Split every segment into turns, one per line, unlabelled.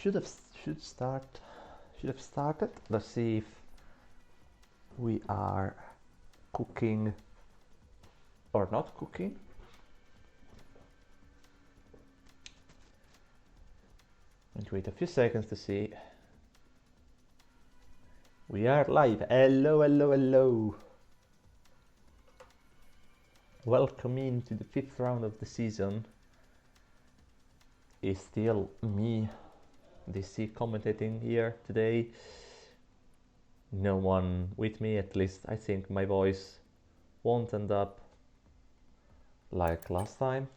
should have started. Let's see if we are cooking or not cooking. And wait a few seconds to see. We are live. Hello, hello, hello. Welcome into the 5th round of the season. It's still me, DC, commentating here today. No one with me, at least I think my voice won't end up like last time.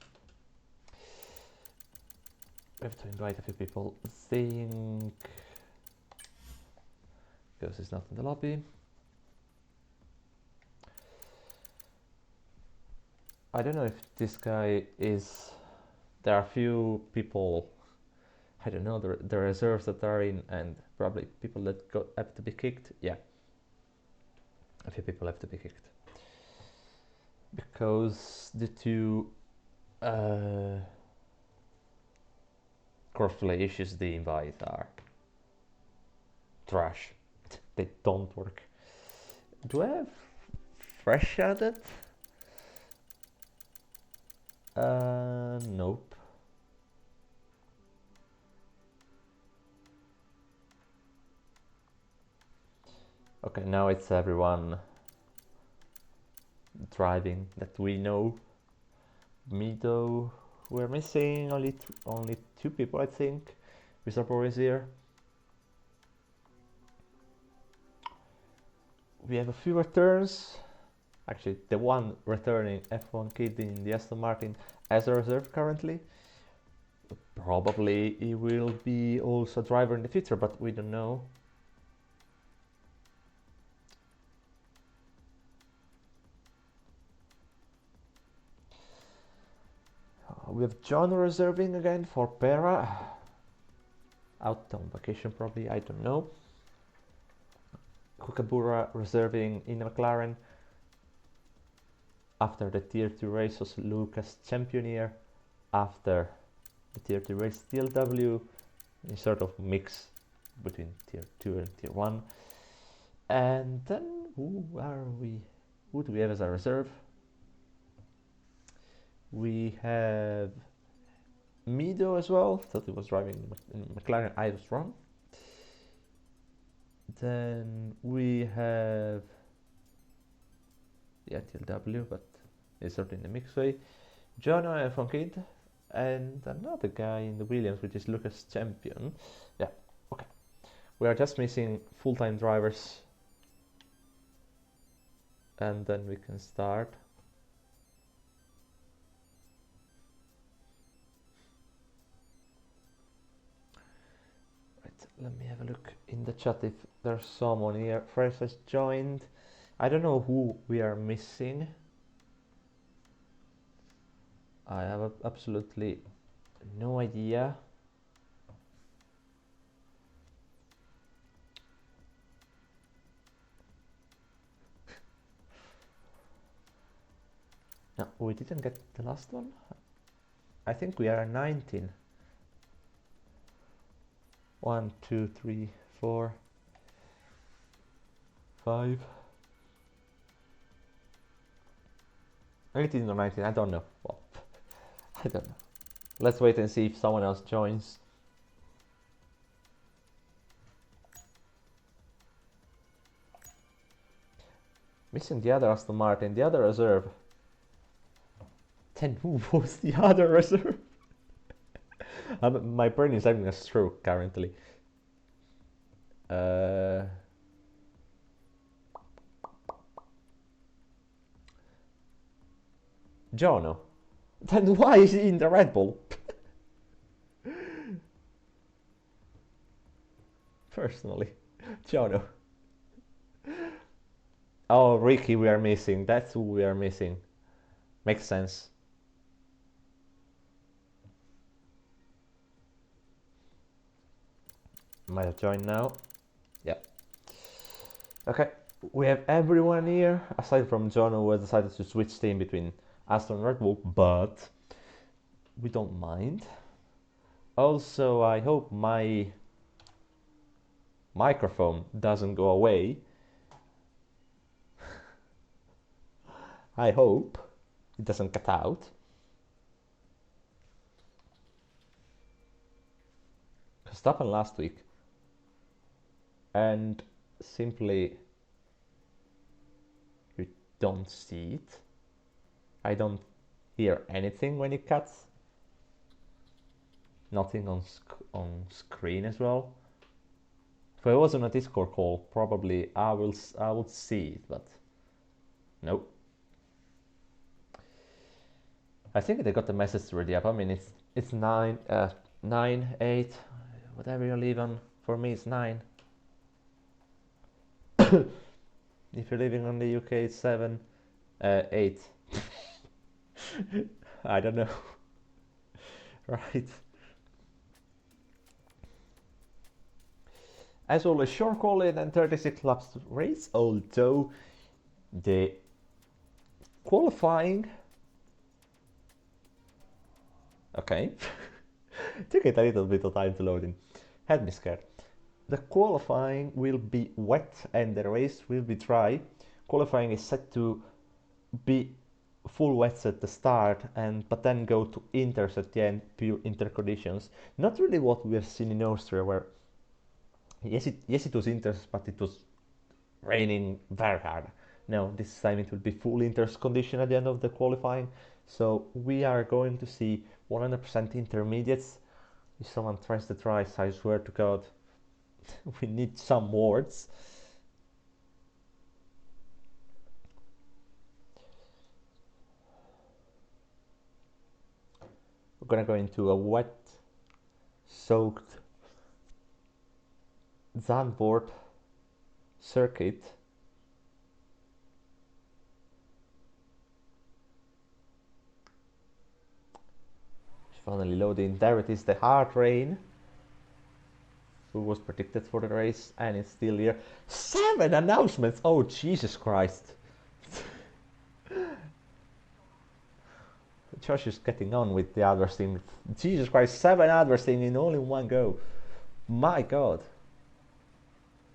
We have to invite a few people, I think, because it's not in the lobby. I don't know if this guy is... There are a few people, I don't know, the reserves that are in, and probably people that have to be kicked. Yeah, a few people have to be kicked. Because the two crossplay issues they invite are trash. They don't work. Do I have fresh added? Nope. Okay, now it's everyone driving that we know. Me though, we're missing only two people, I think. Wizardbro is here. We have a few returns. Actually, the one returning F1 kid in the Aston Martin as a reserve currently. Probably he will be also a driver in the future, but we don't know. We have John reserving again for Pera. Out on vacation probably, I don't know. Kookaburra reserving in McLaren. After the Tier 2 race was Lucas champion here. After the Tier 2 race TLW, a sort of mix between Tier 2 and Tier 1. And then who do we have as a reserve? We have Mido as well. Thought he was driving in McLaren, I was wrong. Then we have TLW, but it's sort of in the mix way. Jono from Kid, and another guy in the Williams, which is Lucas Champion. Yeah, okay. We are just missing full-time drivers, and then we can start. Right, let me have a look in the chat if there's someone here. Fresh has joined. I don't know who we are missing. I have absolutely no idea. No, we didn't get the last one. I think we are 19. 1, 2, 3, 4, 5. 18 or 19, I don't know. Well, I don't know. Let's wait and see if someone else joins. Missing the other Aston Martin, the other reserve. Then who was the other reserve? My brain is having a stroke currently. Jono. Then why is he in the Red Bull? Personally, Jono. Oh, Ricky we are missing. That's who we are missing. Makes sense. Might have joined now. Yeah. Okay. We have everyone here, aside from John, who has decided to switch team between Aston and Red Bull, but we don't mind. Also, I hope my microphone doesn't go away. I hope it doesn't cut out. Verstappen last week, and simply you don't see it. I don't hear anything when it cuts. Nothing on screen as well. If I was on a Discord call, probably I would see it, but nope. I think they got the message already up. I mean, it's 9, 8, whatever you leave on. For me, it's 9. If you're living on the UK, it's 7, 8. I don't know. Right. As always, short call in and 36 laps race, although the qualifying... Okay. Took it a little bit of time to load in. Had me scared. The qualifying will be wet and the race will be dry. Qualifying is set to be full wets at the start, but then go to inters at the end, pure inter conditions. Not really what we have seen in Austria, where yes it was inters, but it was raining very hard. No, this time it will be full inters condition at the end of the qualifying. So we are going to see 100% intermediates. If someone tries to try, I swear to God, we need some words. We're gonna go into a wet, soaked Zandvoort circuit. Finally loading. There it is, the hard rain. It was predicted for the race, and it's still here. 7 announcements! Oh, Jesus Christ. Josh is getting on with the adverse team. Jesus Christ, 7 adverse team in only one go. My God.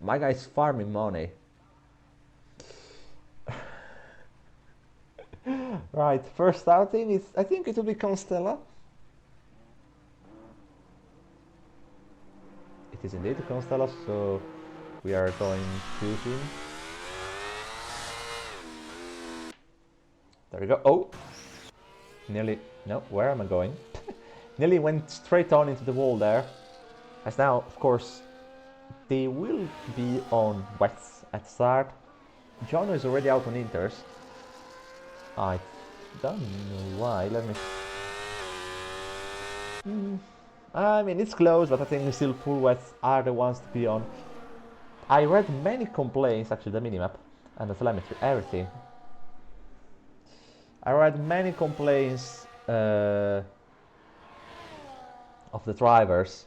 My guy's farming money. Right, first outing is, I think it will be Constella. It is indeed Constella, so we are going to him. There we go. Oh! Nearly, no, where am I going? Nearly went straight on into the wall there. As now, of course, they will be on wets at start. John is already out on inters. I don't know why, let me... I mean, it's close, but I think still full wets are the ones to be on. I read many complaints, actually the minimap and the telemetry, everything. I read many complaints of the drivers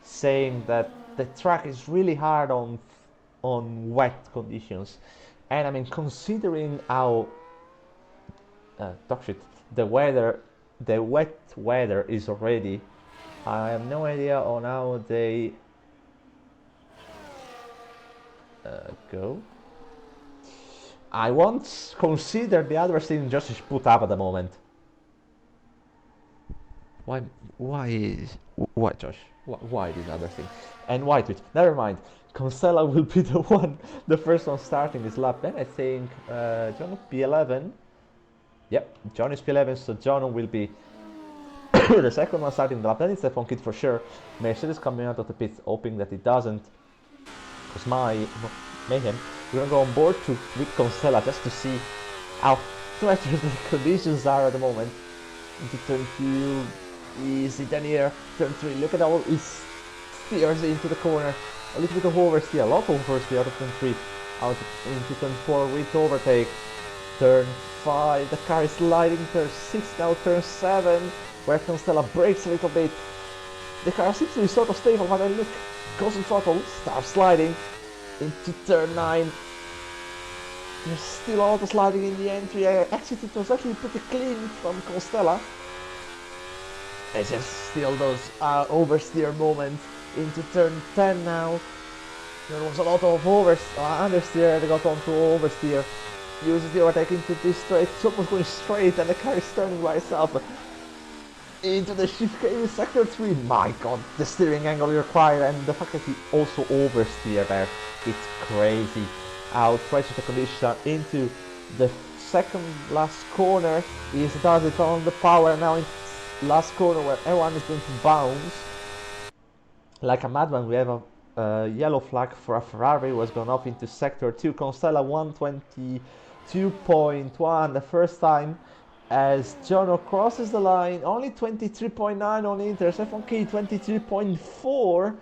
saying that the track is really hard on wet conditions, and I mean, considering how the wet weather is already, I have no idea on how they go. I won't consider the other thing Josh is put up at the moment. Why Josh? Why this other thing? And why Twitch? Never mind. Constella will be the first one starting this lap. Then I think John P11. Yep, John is P11, so John will be the second one starting the lap. Then it's the Fun Kid for sure. Mercedes coming out of the pits, hoping that it doesn't. Because mayhem. We're gonna go on board with Constella just to see how treacherous the conditions are at the moment. Into turn 2, easy, then here, turn 3, look at how he steers into the corner. A little bit of oversteer, a lot of oversteer out of turn 3. Out into turn 4 with overtake. Turn 5, the car is sliding, turn 6, now turn 7, where Constella brakes a little bit. The car seems to be sort of stable, but then look, goes on throttle, starts sliding. Into turn 9. There's still auto sliding in the entry. Actually, it was actually pretty clean from Constella. It's just still those oversteer moments. into turn 10 now. There was a lot of understeer, they got onto oversteer. Uses the overtake into this straight, it's almost going straight and the car is turning by itself. Into the shift in sector 3, my god, the steering angle required and the fact that he also oversteered there, it's crazy. Out, pressure to condition into the second last corner, he started on the power and now in last corner where everyone is going to bounce. Like a madman, we have a yellow flag for a Ferrari was gone off into sector 2. Constella 122.1 the first time as Jono crosses the line, only 23.9 on Inter, F1K 23.4,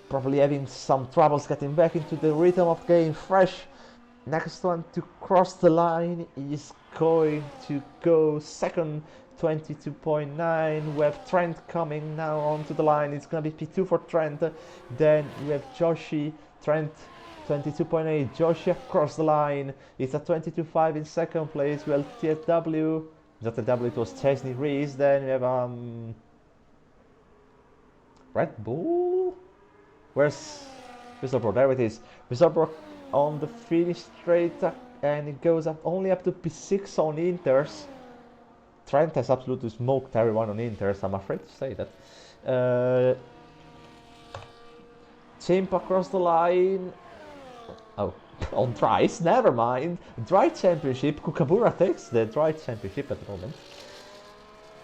probably having some troubles getting back into the rhythm of the game fresh. Next one to cross the line is going to go second, 22.9. We have Trent coming now onto the line. It's gonna be P2 for Trent. Then we have Joshi, Trent 22.8. Joshi across the line. It's at 22.5 in second place. We have TSW. Not the W, it was Chesney Reese. Then we have Red Bull. Where's Whistlebrook? There it is. Whistlebrook on the finish straight, and it goes up only up to P6 on Inters. Trent has absolutely smoked everyone on Inters, I'm afraid to say that. Chimp across the line. Oh, on Dries, never mind. Dry Championship, Kukabura takes the Dry Championship at the moment.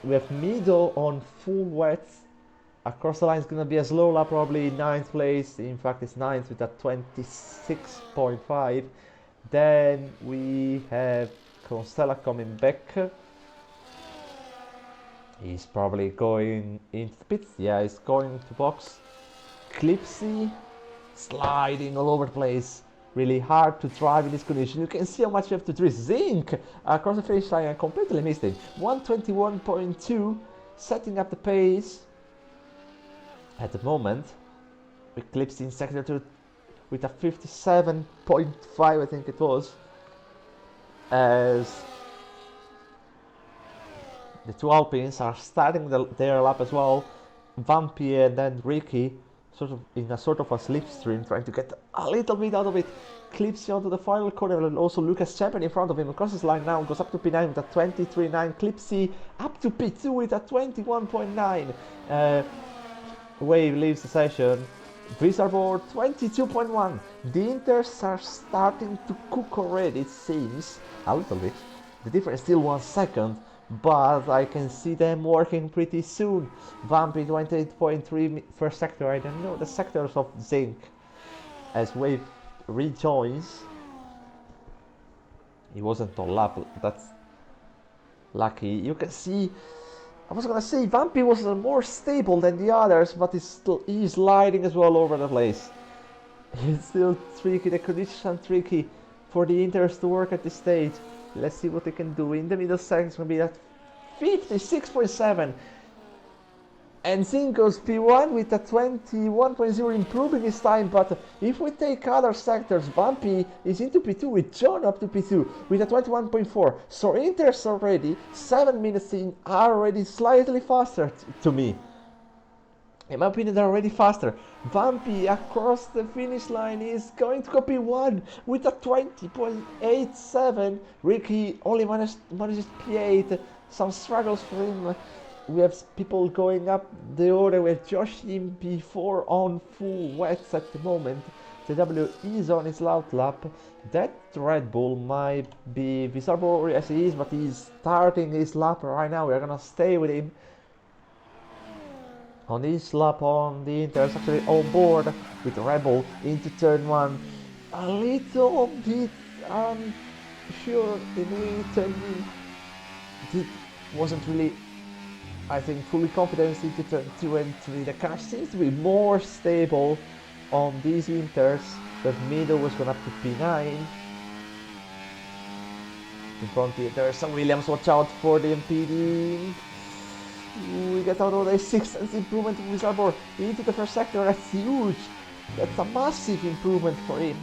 We have Mido on full wet. Across the line is going to be a slow lap, probably 9th place. In fact, it's 9th with a 26.5. Then we have Constella coming back. He's probably going into the pits. Yeah, he's going to box. Clipsy sliding all over the place. Really hard to drive in this condition. You can see how much you have to twist. Zinc across the finish line. I completely missed it. 121.2, setting up the pace. At the moment, we Clipsy in sector 2 with a 57.5, I think it was. As the two Alpines are starting their lap as well. Vampy and then Ricky, sort of in a sort of a slipstream, trying to get a little bit out of it. Clipsy onto the final corner, and also Lucas Champion in front of him. Across his line now, goes up to P9 with a 23.9. Clipsy up to P2 with a 21.9. Wave leaves the session. Vizarboard 22.1. The Inters are starting to cook already, it seems. A little bit. The difference is still 1 second, but I can see them working pretty soon. Vampy 28.3 first sector. I don't know the sectors of Zinc. As Wave rejoins. He wasn't on lap, that's lucky. You can see, I was gonna say Vampy was more stable than the others, but he's sliding as well over the place. It's still tricky, the conditions are tricky for the Inters to work at this stage. Let's see what they can do. In the middle section it's gonna be at 56.7. And Zinc goes P1 with a 21.0, improving his time, but if we take other sectors, Vampy is into P2 with John up to P2 with a 21.4. So Inters already, 7 minutes in, are already slightly faster to me. In my opinion, they're already faster. Vampy across the finish line is going to go P1 with a 20.87. Ricky only manages P8. Some struggles for him. We have people going up the order with Josh in P4 on full wets at the moment. TW is on his loud lap. That Red Bull might be Vizarbo, as he is, but he's starting his lap right now. We're gonna stay with him. On this lap on the Inters actually on board with Red Bull into turn 1. A little bit unsure in turn 1. It wasn't really, I think, fully confident into turn 2 and 3. The car seems to be more stable on these Inters. The middle was going up to P9. In front here, there's some Williams, watch out for the impeding. We get out of the 6th improvement with Arbor into the first sector. That's huge. That's a massive improvement for him.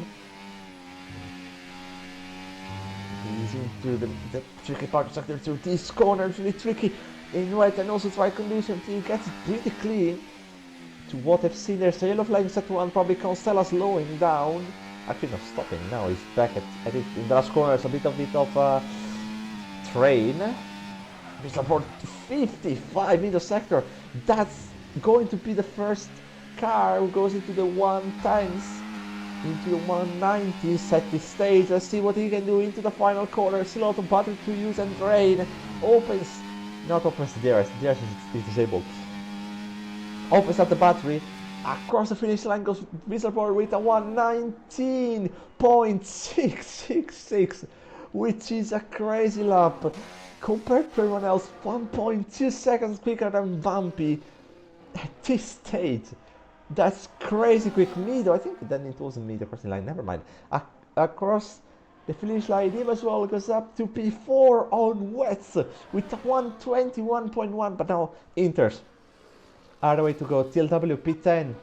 He's into the tricky part of sector 2. This corner is really tricky in wet and also dry conditions. He gets it pretty clean. to what I've seen. There's a yellow flag in sector 1, probably Constella slowing down. Actually not stopping now, he's back at it in the last corner. It's a bit of train. Zandvoort 55 in the sector. That's going to be the first car who goes into the 1 times into the 190 at this stage. Let's see what he can do into the final corner. Still a lot of battery to use and drain. Opens, not opens the DRS is disabled. Opens up the battery. Across the finish line goes Zandvoort with a 119.666, which is a crazy lap. Compared to everyone else, 1.2 seconds quicker than Bumpy at this stage. That's crazy quick. Mido, I think then it wasn't Mido crossing line, never mind. Across the finish line, him as well goes up to P4 on wets with a 121.1, but now Inters are the way to go. TLW P10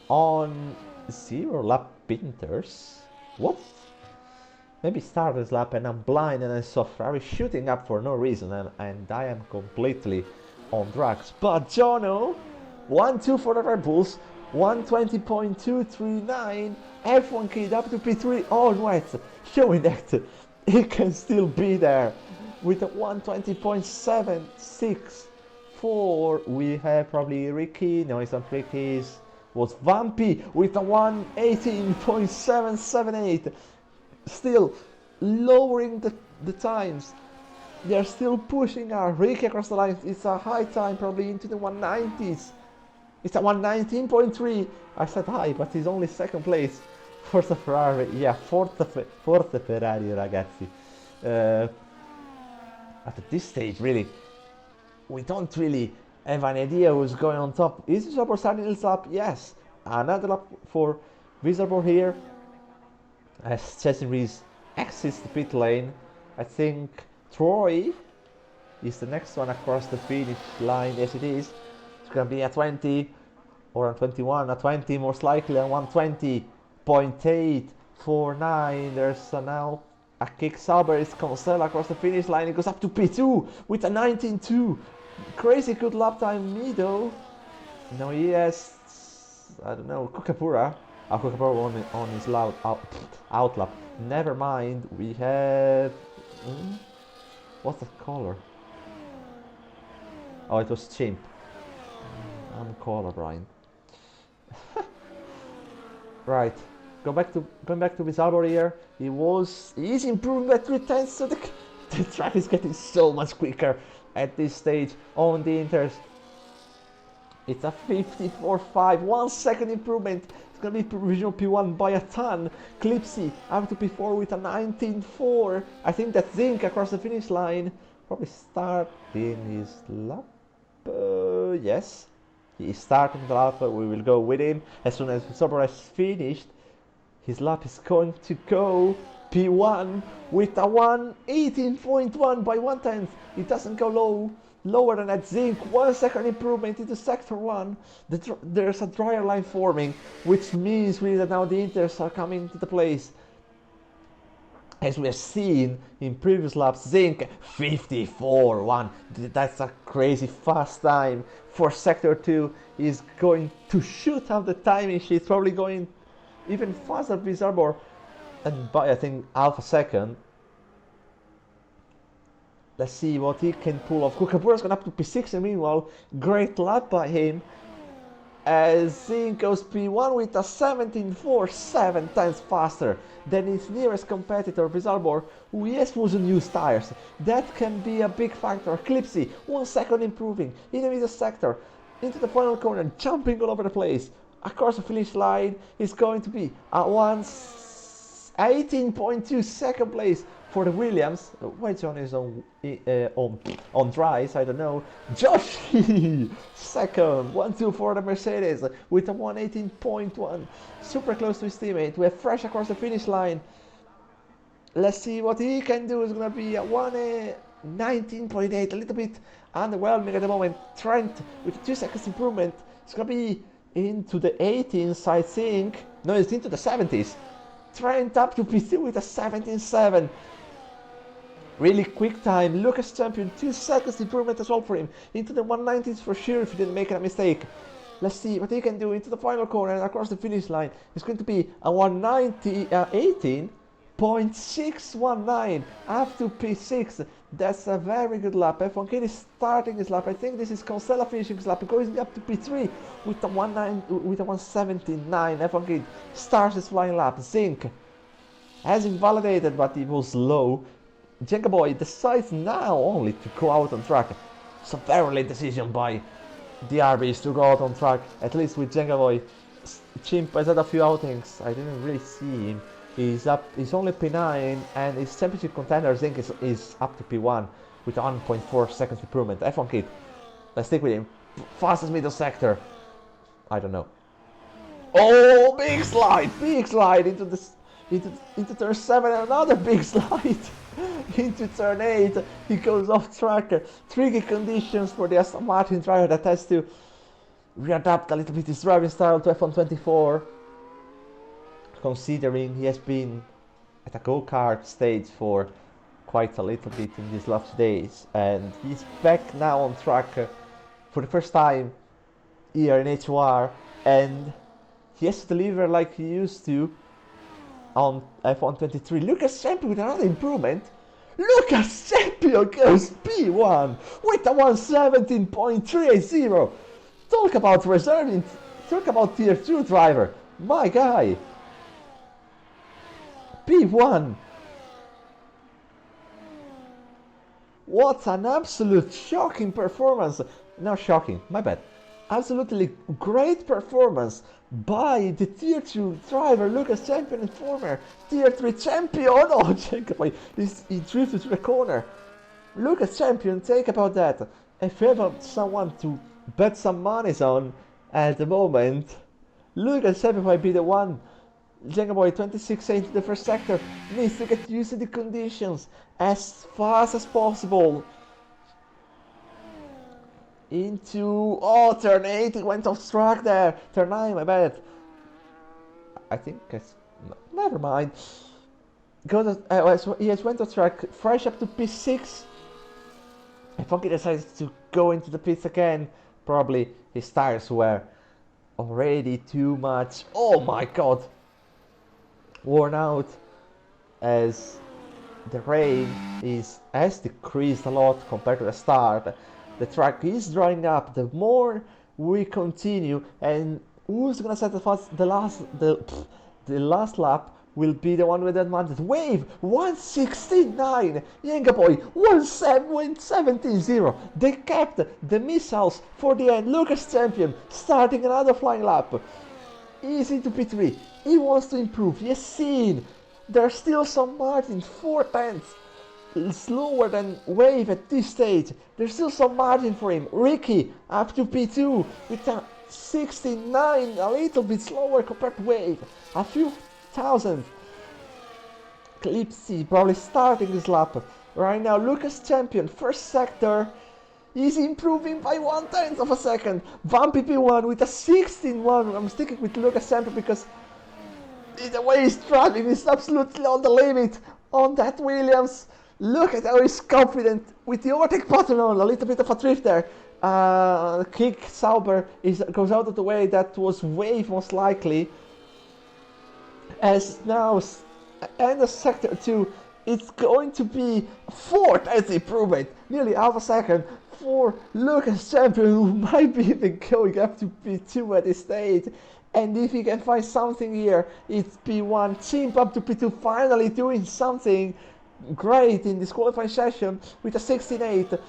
on 0 lap Inters. What? Maybe start this lap and I'm blind and I saw Ferrari shooting up for no reason and I am completely on drugs. But Jono, 1-2 for the Red Bulls, 120.239, F1 kid up to P3 on wets, showing that he can still be there with a 120.764. We have probably Ricky, no it's not Ricky's, was Vampy with a 118.778. Still lowering the times. They're still pushing our Ricky across the line. It's a high time, probably into the 190s. It's a 119.3. I said high, but he's only second place for the Ferrari. Yeah, fourth Ferrari, ragazzi. At this stage, really, we don't really have an idea who's going on top. Is Zandvoort starting this lap? Yes. Another lap for Zandvoort here. As Chasing Reese exits the pit lane. I think Troy is the next one across the finish line. Yes, it is. It's going to be a 20 or a 21, a 20 most likely, a 120.849. There's now a kick Sauber. It's Constella across the finish line. It goes up to P2 with a 19.2. Crazy good lap time, Mido. Now he has, I don't know, Kukapura. Kukapura on his out lap. Never mind, we have... what's the color? Oh, it was Chimp. I'm colorblind. Right, going back to Zandvoort here. He's improving by 3/10, so the track is getting so much quicker at this stage on the Inters. It's a 54.5, 1 second improvement. It's going to be provisional P1 by a ton. Clipsy up to P4 with a 19.4. I think that's Zink across the finish line. Probably starting his lap. Yes, he is starting the lap. We will go with him. As soon as Zandvoort has finished, his lap is going to go P1 with a 118.1 by 1/10. It doesn't go lower than that. Zink, 1 second improvement into sector 1. There's a dryer line forming, which means really that now the Inters are coming to the place. As we have seen in previous laps, Zink 54.1. That's a crazy fast time for sector 2. He's going to shoot out the timing sheet, probably going even faster with Zandvoort, and by I think half a second. Let's see what he can pull off. Kukapura's gone up to P6, and meanwhile, great lap by him. As Zink goes P1 with a 17.4, 7 times faster than his nearest competitor, Zandvoort, who yes wasn't used tires. That can be a big factor. Clipsy, 1 second improving, in the middle sector, into the final corner, jumping all over the place. Across the finish line is going to be a 18.2 second place for the Williams. Why John is on dries, I don't know. Josh second, 1-2 for the Mercedes with a 118.1, super close to his teammate. We have Fresh across the finish line. Let's see what he can do. It's gonna be a 119.8, a little bit underwhelming at the moment. Trent with a 2 seconds improvement. It's gonna be into the 18s, I think. No, it's into the 70s. Trent up to P2 with a 17.7. Really quick time. Lucas Champion, 2 seconds improvement as well for him. Into the 190s for sure if he didn't make a mistake. Let's see what he can do into the final corner and across the finish line. It's going to be a 18.619 up to P6. That's a very good lap. F1 Kid is starting his lap. I think this is Consella finishing his lap. Going up to P3 with a 179. F1 Kid starts his flying lap. Zink has invalidated, but he was low. Jenga Boy decides now only to go out on track. It's a very late decision by the RBs to go out on track. At least with Jenga Boy. Chimp has had a few outings. I didn't really see him. He's only P9 and his championship contender Zink is up to P1 with 1.4 seconds improvement. F1 Kid, let's stick with him. Fastest middle sector. I don't know. Oh, big slide into turn 7 and another big slide into turn 8. He goes off track. Tricky conditions for the Aston Martin driver that has to readapt a little bit his driving style to F1 24. Considering he has been at a go-kart stage for quite a little bit in these last days, and he's back now on track for the first time here in HOR, and he has to deliver like he used to on F1 23. Lucas Champion with another improvement. Lucas Champion goes P1 with a 117.380. Talk about reserving, talk about tier 2 driver, my guy. P1. What an absolute shocking performance. Not shocking, my bad. Absolutely great performance by the tier 2 driver, Lucas Champion and former tier 3 champion. Oh, Jacob, he drifted to the corner. Lucas Champion, think about that. If you have someone to bet some money on at the moment, Lucas Champion might be the one. Jenga Boy 26 into the first sector, needs to get used to the conditions as fast as possible. Into, oh, turn 8, he went off track there. Turn 9, my bad. I think it's, never mind. He has went off track, fresh up to P6. I think he decided to go into the pits again. Probably his tires were already too much, oh my god, worn out, as the rain has decreased a lot compared to the start. The track is drying up the more we continue, and who's gonna set the last lap will be the one with the advantage. Wave 169, Jenga Boy 117.0. They kept the missiles for the end. Lucas Champion starting another flying lap. He's into P3. He wants to improve. He has seen there's still some margin, 4/10 slower than Wave at this stage. There's still some margin for him. Ricky up to P2 with a 69, a little bit slower compared to Wave. A few thousand. Clipsy probably starting this lap right now. Lucas Champion, first sector. He's improving by 1/10 of a second. Vampy P1 with a 16.1. I'm sticking with Lucas Champion because the way he's driving is absolutely on the limit on that Williams. Look at how he's confident with the overtake button on. A little bit of a drift there. Kick Sauber goes out of the way. That was Wave most likely. As now end of sector 2, it's going to be 4/10 improvement, nearly half a second for Lucas Champion, who might be even going up to P2 at this stage. And if he can find something here, it's P1. Chimp up to P2, finally doing something great in this qualifying session with a 16.8.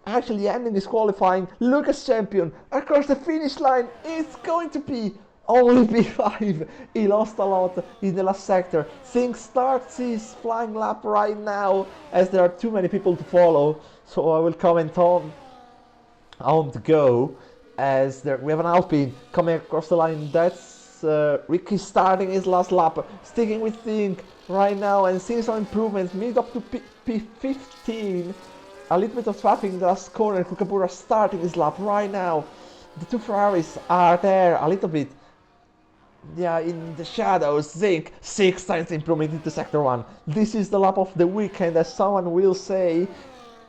Actually ending this qualifying. Lucas Champion across the finish line. It's going to be only P5. He lost a lot in the last sector. Singh starts his flying lap right now as there are too many people to follow. So I will comment on the go. As we have an Alpine coming across the line. That's Ricky starting his last lap, sticking with Singh right now and seeing some improvements. Mid up to P15. A little bit of traffic in the last corner. Kukabura starting his lap right now. The two Ferraris are there a little bit. Yeah, in the shadows. Zink 6 times improvement into sector 1. This is the lap of the weekend, as someone will say.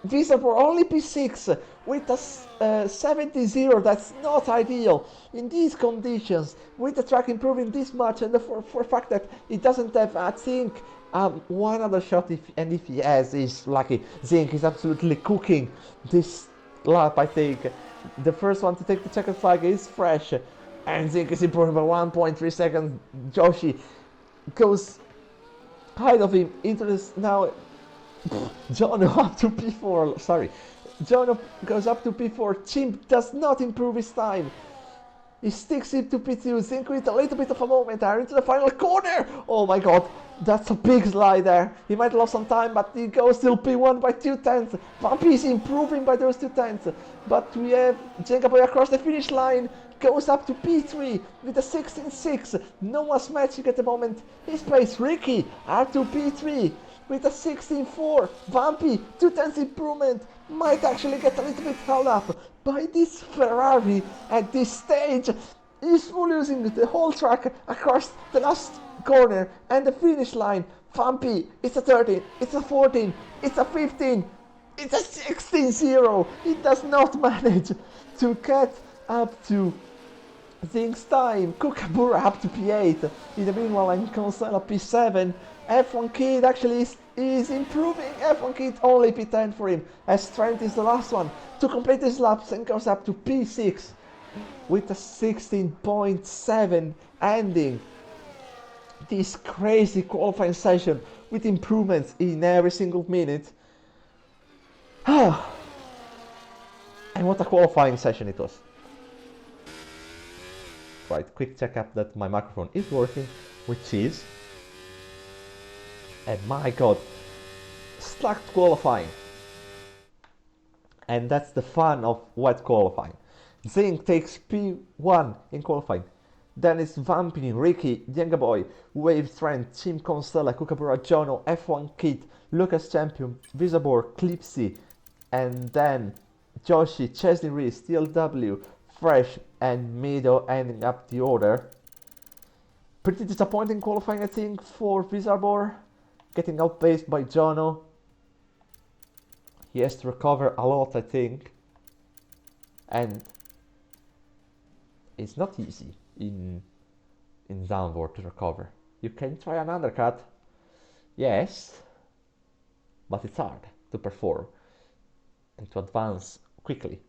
Visa for only P6 with a 70-0. That's not ideal in these conditions. With the track improving this much, and for the fact that it doesn't have, I think, one other shot, and if he has, he's lucky. Zink is absolutely cooking this lap, I think. The first one to take the checkered flag is Fresh, and Zink is improving by 1.3 seconds. Joshi goes ahead of him into this now. Jono up to P4, sorry. Jono goes up to P4. Chimp does not improve his time. He sticks it to P2. Zink with a little bit of a moment there into the final corner. Oh my god, that's a big slide there. He might have lost some time, but he goes till P1 by 2/10. Vampy is improving by those 2/10. But we have Jenga Boy across the finish line. Goes up to P3 with a 16.6. No one's matching at the moment his pace. Ricky up to P3 with a 16.4. Vampy, 2/10 improvement. Might actually get a little bit held up by this Ferrari at this stage. He's losing the whole track across the last corner and the finish line. Vampy, it's a 13, it's a 14, it's a 15, it's a 16.0. He does not manage to get up to Zink's time. Kookaburra up to P8. In the meanwhile, and Consella P7. F1 Kid actually is improving. F1 Kid only P10 for him, as Trent is the last one to complete his laps and goes up to P6 with a 16.7, ending this crazy qualifying session with improvements in every single minute. And what a qualifying session it was. Right, quick check up that my microphone is working, which is. And my god, stacked qualifying. And that's the fun of wet qualifying. Zink takes P1 in qualifying. Then it's Vampy, Ricky, Jenga Boy, Wave Trent, Team Constella, Kookaburra, Jono, F1 Kid, Lucas Champion, Visabor, Clipsy, and then Joshi, Chesley Reese, TLW, Fresh, and Mido ending up the order. Pretty disappointing qualifying, I think, for Visabor. Getting outpaced by Jono. He has to recover a lot, I think. And it's not easy in Zandvoort to recover. You can try an undercut, yes, but it's hard to perform and to advance quickly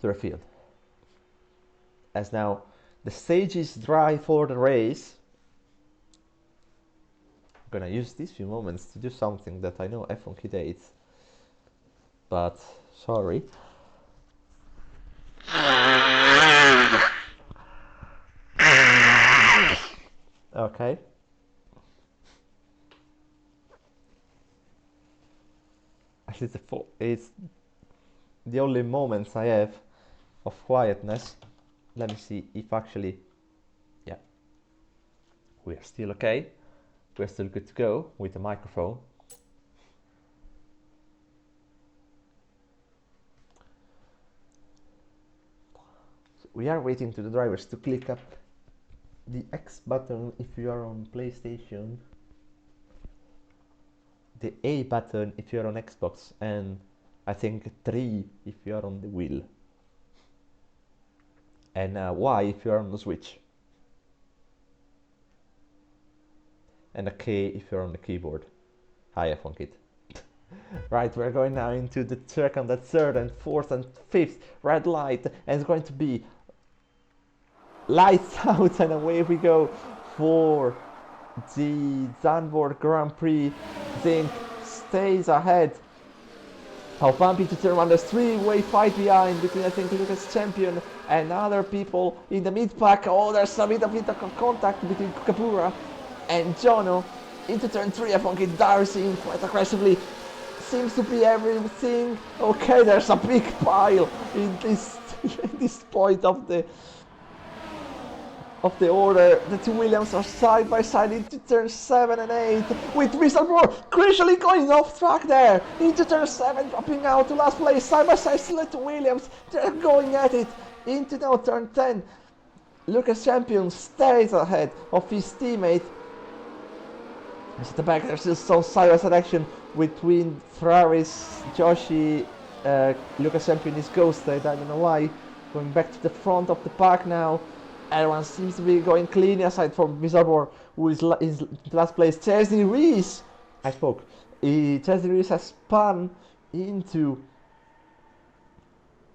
to the field. As now the stage is dry for the race, I'm gonna use these few moments to do something that I know F1 Kid hates, but sorry. Okay. Actually, it's the only moments I have of quietness. Let me see if actually, yeah, we are still okay. We're still good to go with the microphone. So we are waiting to the drivers to click up the X button if you are on PlayStation, the A button if you are on Xbox, and I think 3 if you are on the wheel, and Y if you are on the Switch, and a K if you're on the keyboard. Hi F1 Kid. Right, we're going now into the second, the third and fourth and fifth red light, and it's going to be lights out, and away we go for the Zandvoort Grand Prix. Zink stays ahead of Vampy to turn 1. There's 3-way fight behind between, I think, Lucas Champion and other people in the mid-pack. Oh, there's a bit of contact between Kookaburra and Jono into turn 3. F1 Kid Darcy quite aggressively. Seems to be everything. Okay, there's a big pile in this this point of the order. The two Williams are side by side into turn 7 and 8, with Visabor crucially going off track there into turn 7, dropping out to last place. Side by side still at the Williams. They're going at it into now turn 10. Lucas Champion stays ahead of his teammate. At the back there's still some side-by-side action between Ferraris, Joshi, Lucas Champion is ghosted, I don't know why. Going back to the front of the pack now. Everyone seems to be going clean aside from Mizarbor, who is in last place. Chesney Reese, I spoke. Chesney Reese has spun into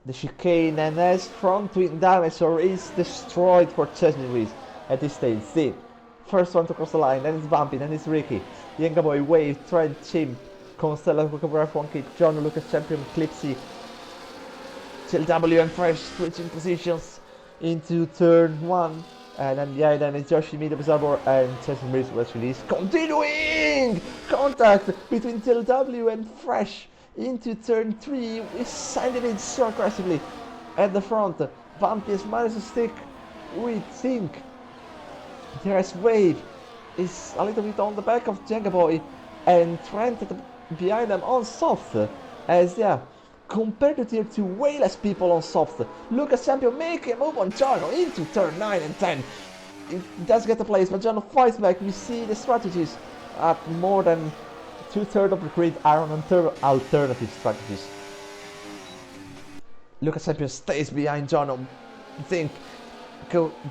the chicane and has front wing damage, or is destroyed for Chesney Reese at this stage. See, first one to cross the line, then it's Bumpy, then it's Ricky, Yenga Boy, Wave, Trent, Chimp, Constella, Kukabura, Funky, John, Lucas Champion, Clipsy, TLW and Fresh switching positions into turn 1. And then it's Joshi, Mido, Bizarre, and Chesney Reese was released. Continuing contact between TLW and Fresh into turn 3. We sending it so aggressively at the front. Bumpy has managed to stick with Think. There's Wave is a little bit on the back of Jenga Boy, and Trent behind them on soft. As compared to tier 2, way less people on soft. Lucas Champion making a move on Jarno into turn 9 and 10. It does get a place, but Jarno fights back. We see the strategies at more than 2/3 of the grid are on alternative strategies. Lucas Champion stays behind Jarno.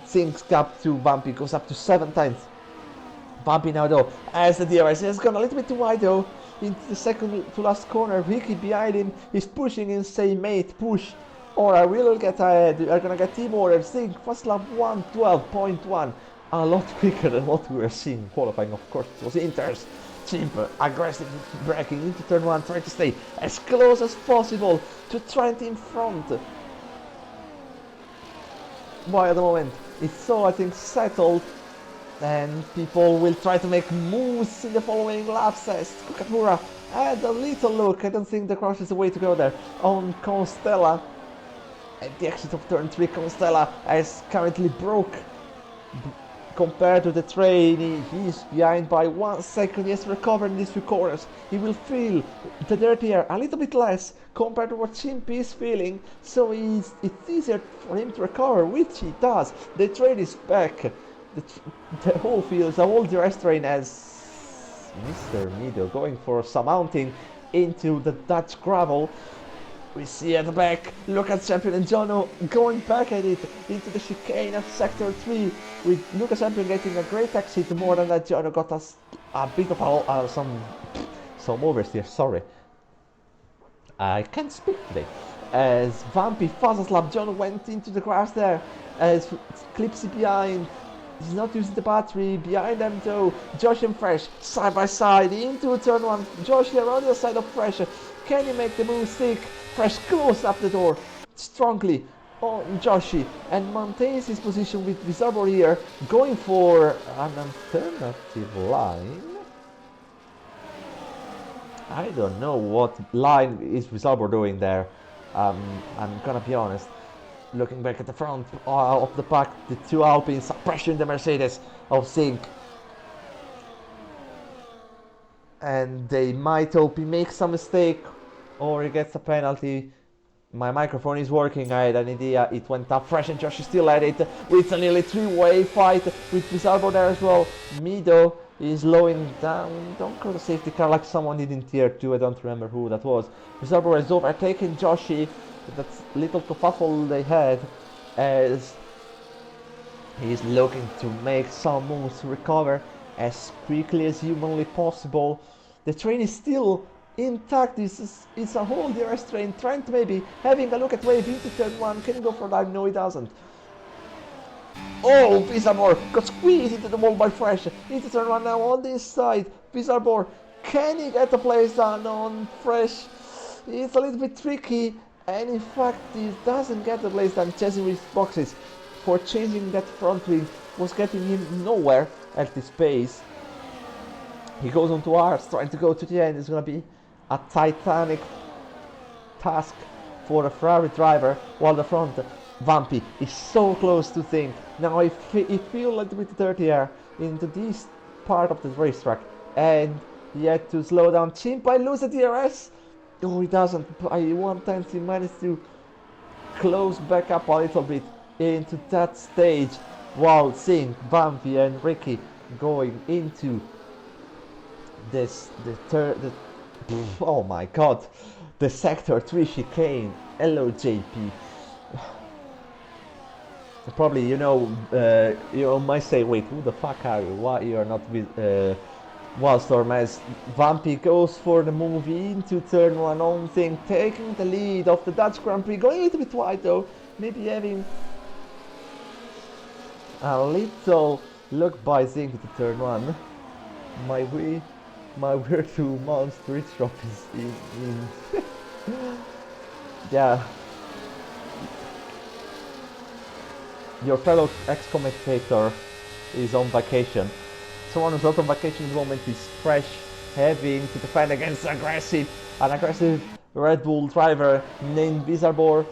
Think's gap to Bumpy goes up to 7 times. Bumpy now though, as the DRS has gone a little bit too wide though, into the second to last corner. Ricky behind him is pushing in, say mate, push, or I will get ahead. We are gonna get team order. Think first lap 1:12.1, a lot quicker than what we were seeing qualifying. Of course, it was Inter's Chimp aggressive braking into turn 1, trying to stay as close as possible to Trent in front. But at the moment, it's so, I think, settled, and people will try to make moves in the following laps. As Kukatura had a little look. I don't think the crash is the way to go there on Constella. At the exit of turn 3, Constella is currently broke. Compared to the train, he's behind by 1 second. He has recovered in these few corners. He will feel the dirty air a little bit less compared to what Chimp is feeling, so it's easier for him to recover, which he does. The train is back. The whole field, the whole DRS train, as Mr. Mido going for some mounting into the Dutch gravel. We see at the back, Lucas Champion and Jono going back at it into the chicane of sector 3, with Lucas Champion getting a great exit. More than that, Jono got us a bit of some oversteer. Sorry, I can't speak today. As Bumpy fast slap, Jono went into the grass there. As Clipsy behind, he's not using the battery. Behind them though, Josh and Fresh side by side into turn 1. Josh here on the other side of Fresh. Can he make the move stick? Fresh close up the door strongly on Joshi and maintains his position with Bizarro here, going for an alternative line. I don't know what line is Bizarro doing there. I'm gonna be honest. Looking back at the front of the pack, the 2 Alpines are pressuring the Mercedes of Zinc. And they might hope he makes some mistake or he gets a penalty. My microphone is working. I had an idea. It went up. Fresh and Josh is still at it. It's a nearly 3-way fight with Bizarro there as well. Mido is slowing down. Don't go to safety car like someone did in tier 2. I don't remember who that was. Bizarro has overtaken Joshi. That's little kerfuffle they had, as he's looking to make some moves to recover as quickly as humanly possible. The train is still intact. It's a whole DRS train. Trent maybe having a look at Wave into turn 1. Can he go for that? No, he doesn't. Oh, Bizarre got squeezed into the wall by Fresh. Into turn 1 now on this side. Bizarre, can he get the place done on Fresh? It's a little bit tricky. And in fact, he doesn't get the place done. Chasing boxes for changing that front wing was getting him nowhere at this pace. He goes on to ours, trying to go to the end. It's going to be a titanic task for a Ferrari driver, while the front Bumpy is so close to Think. Now he feels a little bit dirty air into this part of the racetrack, and he had to slow down. Chimp, I lose the DRS. No, he doesn't. By 1/10 he managed to close back up a little bit into that stage, while Singh, Bumpy and Ricky going into the Oh my god, the sector 3 chicane. Hello JP. Probably, you might say, wait, who the fuck are you? Why you're not with Wildstorm, as Vampy goes for the move into turn 1 on thing, taking the lead of the Dutch Grand Prix, going a little bit wide though, maybe having a little look by Zink to turn 1. My weird 2 monster drop is in. Yeah. Your fellow ex-commentator is on vacation. Someone who's not on vacation at the moment is Fresh, having to defend against an aggressive Red Bull driver named Bizarbor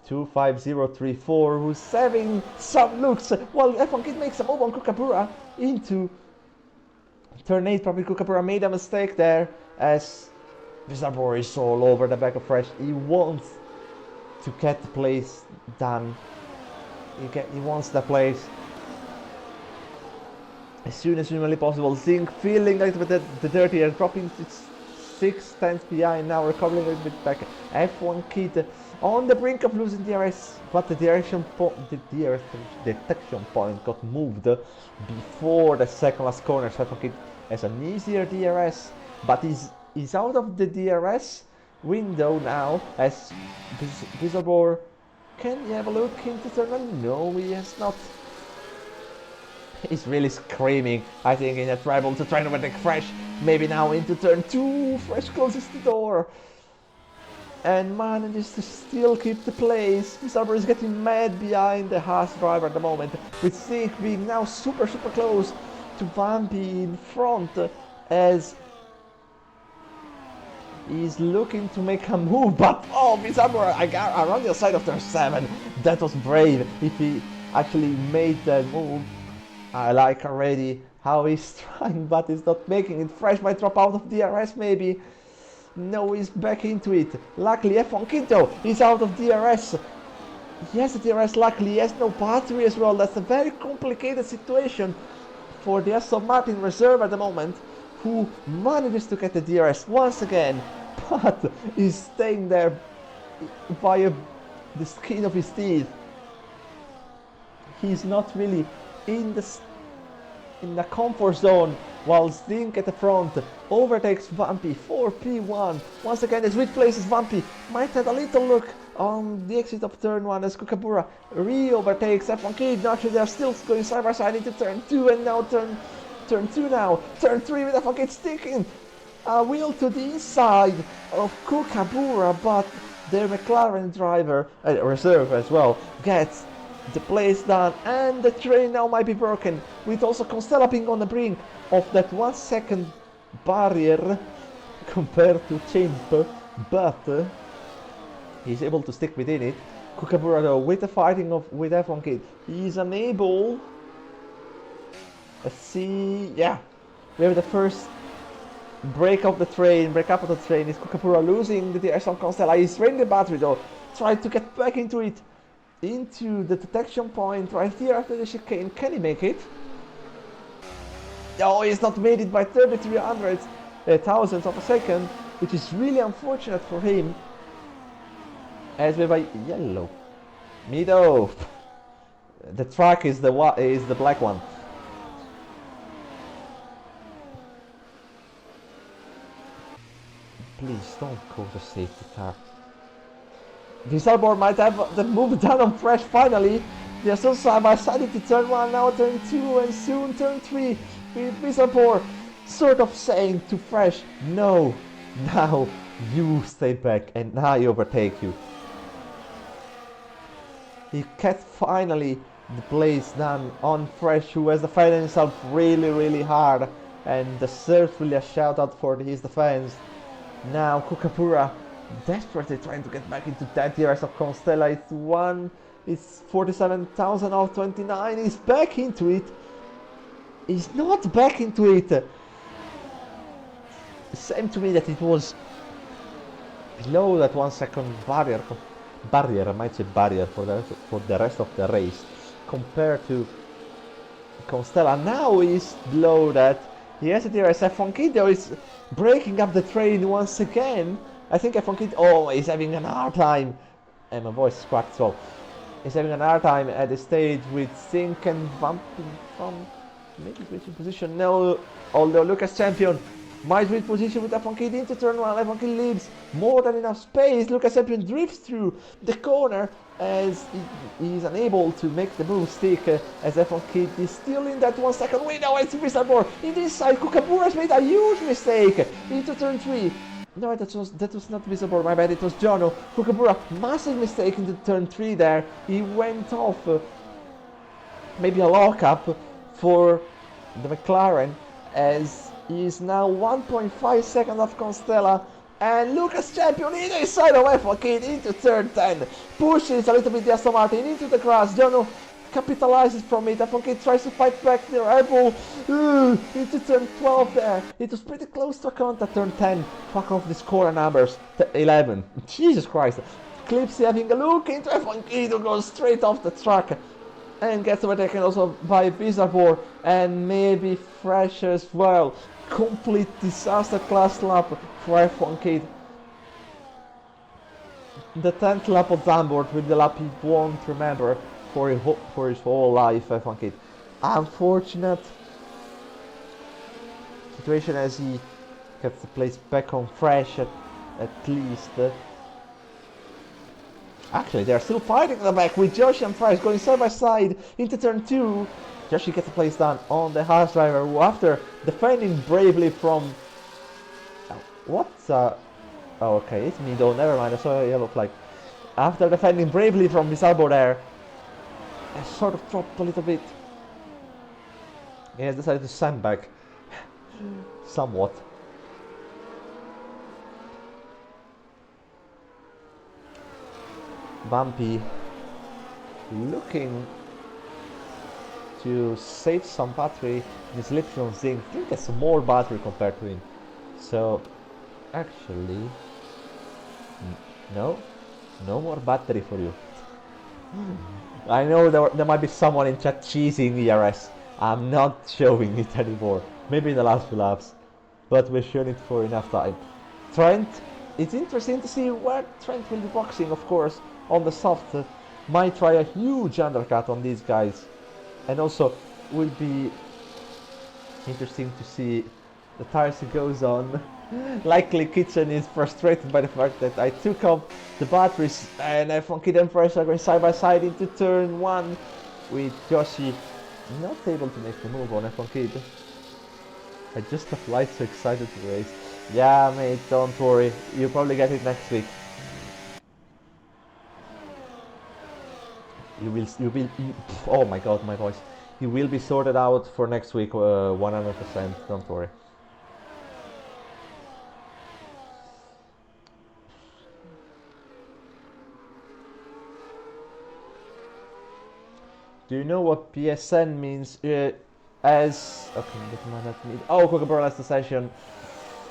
25034, who's having some looks while F1 Kid makes a move on Kookaburra into turn 8. Probably Kookaburra made a mistake there, as Bizarbor is all over the back of Fresh. He wants to get the place done. He wants the place as soon as humanly possible. Zink feeling a little bit the dirty and dropping 6 tenths behind now, recovering a little bit back. F1 Kid on the brink of losing DRS, but the detection point got moved before the second last corner. So F1 Kid has an easier DRS, but he's out of the DRS window now, as Bizarbor. Can you have a look into turn 1? No, he has not. He's really screaming, I think, in a treble to try to overtake Fresh. Maybe now into turn 2. Fresh closes the door and manages to still keep the place. Bizarbor is getting mad behind the Haas driver at the moment, with Zink being now super close to Vampy in front, as he's looking to make a move, but oh, Bizarbor around the side of turn 7. That was brave. If he actually made that move, I like already how he's trying, but he's not making it. Fresh might drop out of DRS maybe. No, he's back into it. Luckily F1 Quinto is out of DRS. He has a DRS, luckily he has no battery as well. That's a very complicated situation for the Aston Martin reserve at the moment, who manages to get the DRS once again, but is staying there via the skin of his teeth. He's not really in the comfort zone, while Zink at the front overtakes Vampy for P1. Once again, the switch places. Vampy might have a little look on the exit of turn 1 as Kookaburra re-overtakes F1 Kid. Naturally, they're still going side by side into turn 2, and now turn 2 now. Turn 3 with F1 Kid sticking a wheel to the inside of Kookaburra, but their McLaren driver, reserve as well, gets the place done, and the train now might be broken, with also Constella being on the brink of that 1 second barrier compared to Chimp, but he's able to stick within it. Kookaburra though, with the fighting with F1 Kid, he's unable. Let's see, yeah, we have the first break up of the train is Kookaburra losing the DRS on Constella. He's draining the battery though, tried to get back into it, into the detection point right here after the chicane. Can he make it? Oh, he's not made it by 33 thousandths of a second, which is really unfortunate for him. As we have a yellow. Mido. The track is the black one. Please don't cause a safety car. Bizarbor might have the move done on Fresh finally. They're still side by side into turn 1, now turn 2, and soon turn 3. With Bizarbor sort of saying to Fresh, no, now you stay back and I overtake you. He gets finally the place done on Fresh, who has defended himself really hard and deserves really a shout out for his defense. Now Kookaburra desperately trying to get back into that DRS of Constella. It's 47,000 out of 29. He's back into it. He's not back into it. It seemed to me that it was below that 1 second barrier. I might say barrier for the rest of the race compared to Constella. Now he's below that, Yes, it is. F1 Kid though is breaking up the train once again. I think F1 Kid, oh, he's having an hard time. And my voice is cracked as well. He's having an hard time at the stage with Sink and Vamping from maybe reaching position. No, although Lucas Champion might reach position with F1 Kid into turn 1. F1 Kid leaves more than enough space. Lucas Champion drifts through the corner as he is unable to make the move stick, as F1 Kid is still in that 1 second window. It's Visarbor in this side. Kookaburra has made a huge mistake into turn 3. No, that was not Visarbor, my bad, it was Jono. Kookaburra, massive mistake into turn 3 there. He went off maybe a lockup for the McLaren, as he is now 1.5 seconds off Constella. And Lucas Champion in the side of F1 Kid into turn 10. Pushes a little bit the Aston Martin into the grass. Jono capitalizes from it. F1 Kid tries to fight back the Red Bull into turn 12 there. It was pretty close to a contact. Turn 10. Fuck off the score numbers. 11. Jesus Christ. Clipsy having a look into F1 Kid, who goes straight off the track and gets overtaken also by Bizarre and maybe Fresh as well. Complete disaster class lap for F1 Kid. The 10th lap of Zandvoort will be the lap he won't remember for his whole life, F1 Kid. Unfortunate situation as he gets the place back on Fresh at least. Actually, they're still fighting in the back with Joshi and Fresh going side by side into turn 2. Joshi gets the place done on the Haas driver, who, after defending bravely from... Oh, okay, it's me though, never mind, I saw a yellow flag. After defending bravely from Visarbo there, I sort of dropped a little bit. He has decided to sandbag somewhat. Bumpy looking to save some battery in his lithium zinc. I think that's more battery compared to him. So actually, no more battery for you. I know there might be someone in chat cheesing ERS. I'm not showing it anymore. Maybe in the last few laps, but we're showing it for enough time. Trent, it's interesting to see where Trent will be boxing, of course. On the soft, might try a huge undercut on these guys, and also will be interesting to see the tires he goes on. Likely Kitchen is frustrated by the fact that I took up the batteries, and F1 Kid and Fresh are going side by side into turn 1 with Joshi not able to make the move on F1 Kid. I just have light so excited to race. Yeah mate, don't worry, you'll probably get it next week. Oh my god, my voice. You will be sorted out for next week, 100%, don't worry. Do you know what PSN means? As... Okay, that means... Oh, Kookaburra last session.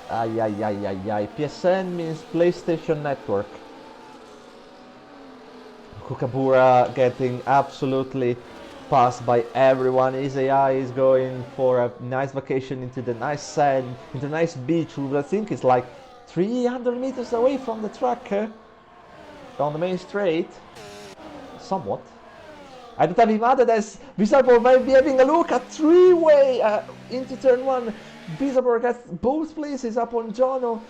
PSN means PlayStation Network. Kookaburra getting absolutely passed by everyone. His AI is going for a nice vacation into the nice sand, into a nice beach, which I think is like 300 meters away from the track, on the main straight. Somewhat. At the time he added as Visarbo might be having a look at three-way into turn 1. Visarbo gets both places up on Jono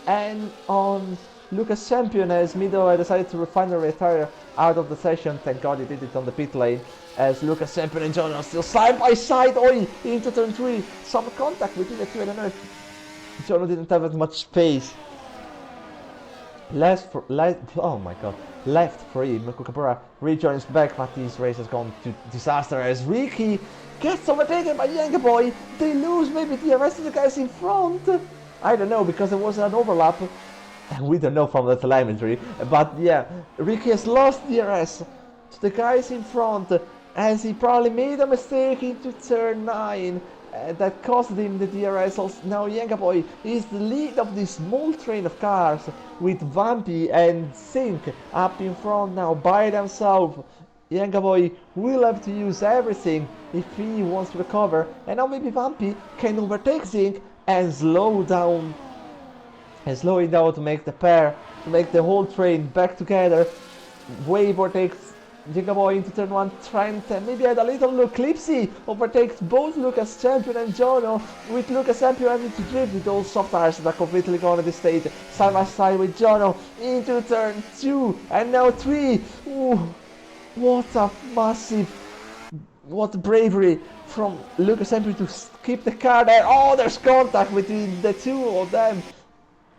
and on Lucas Champion, as Mido decided to finally retire out of the session. Thank God he did it on the pit lane, as Lucas Champion and Jono are still side by side. Into turn 3. Some contact between the two. I don't know if Jono didn't have as much space. Left for him. Kookaburra rejoins back, but this race has gone to disaster as Ricky gets overtaken by Younger Boy. They lose maybe the rest of the guys in front. I don't know, because there was an overlap. We don't know from the telemetry, but yeah, Ricky has lost DRS to the guys in front, as he probably made a mistake into turn 9 that cost him the DRS. Also, now Younger Boy is the lead of this small train of cars with Vampy and Sink up in front now by themselves. Younger boy will have to use everything if he wants to recover, and now maybe Vampy can overtake Zink and slow down and slow it down to make the pair, to make the whole train back together. Wave overtakes Gigaboy into turn 1, Trent, and maybe had a little look. Clipsy overtakes both Lucas Champion and Jono, with Lucas Champion having to drift with those soft tires that are completely gone at this stage. Side by side with Jono into turn 2, and now 3. Ooh, what a massive, what bravery from Lucas Champion to keep the car there. Oh, there's contact between the two of them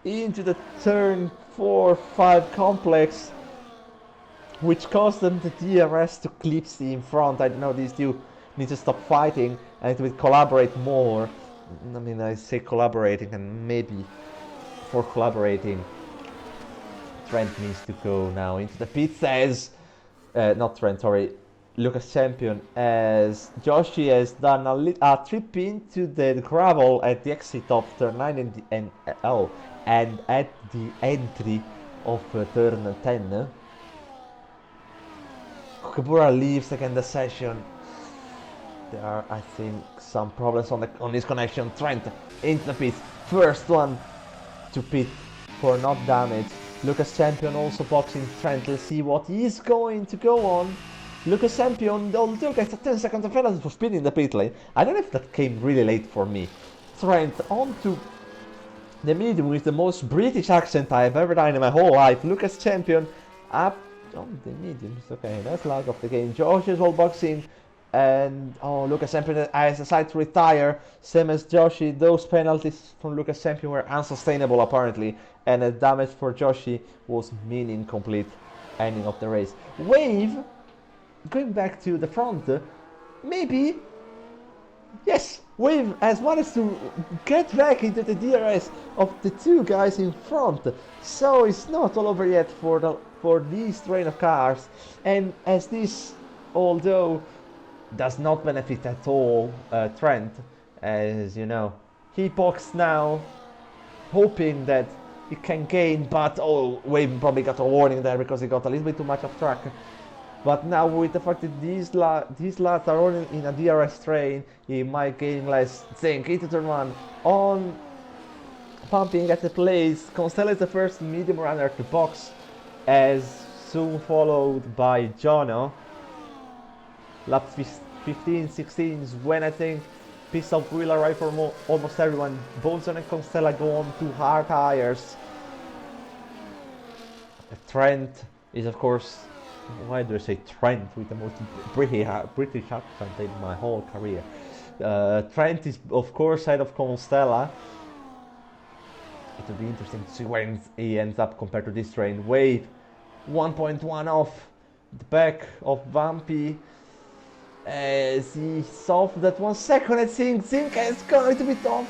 into the turn 4-5 complex, which caused them the DRS to Clipsy in front. I don't know, these two need to stop fighting and to collaborate more. I mean, I say collaborating, and maybe for collaborating, Trent needs to go now into the pits as, not Trent, sorry, Lucas Champion, as Joshi has done a trip into the gravel at the exit of turn 9 and at the entry of turn 10. Kukabura leaves again the session. There are, I think, some problems on his connection. Trent into the pit, first one to pit for not damage. Lucas Champion also boxing Trent. Let's see what he's going to go on. Lucas Champion, although gets a 10 seconds of penalty for speeding the pit lane. I don't know if that came really late for me. Trent onto the medium with the most British accent I've ever done in my whole life. Lucas Champion up on the mediums. Okay, that's lag of the game. Josh is all boxing, and oh, Lucas Champion has decided to retire, same as Joshi. Those penalties from Lucas Champion were unsustainable apparently, and the damage for Joshi was meaning complete ending of the race. Wave going back to the front, maybe. Yes, Wave has managed to get back into the DRS of the two guys in front, so it's not all over yet for this train of cars. And as this, although does not benefit at all Trent, as you know, he boxed now, hoping that he can gain, but oh, Wave probably got a warning there because he got a little bit too much off track. But now with the fact that these lads are all in a DRS train, he might gain less. Think into turn 1 on pumping at the place. Constella is the first medium runner to box, as soon followed by Jono. Lap 15-16 is when I think piece of will arrive for almost everyone. Bolson and Constella go on to hard tires. Trent is, of course, why do I say Trent with the most British accent in my whole career? Trent is, of course, side of Constella. It will be interesting to see where he ends up compared to this train. Wave 1.1 off the back of Vampy, as he solved that 1 second. I think Zink has gone a little bit off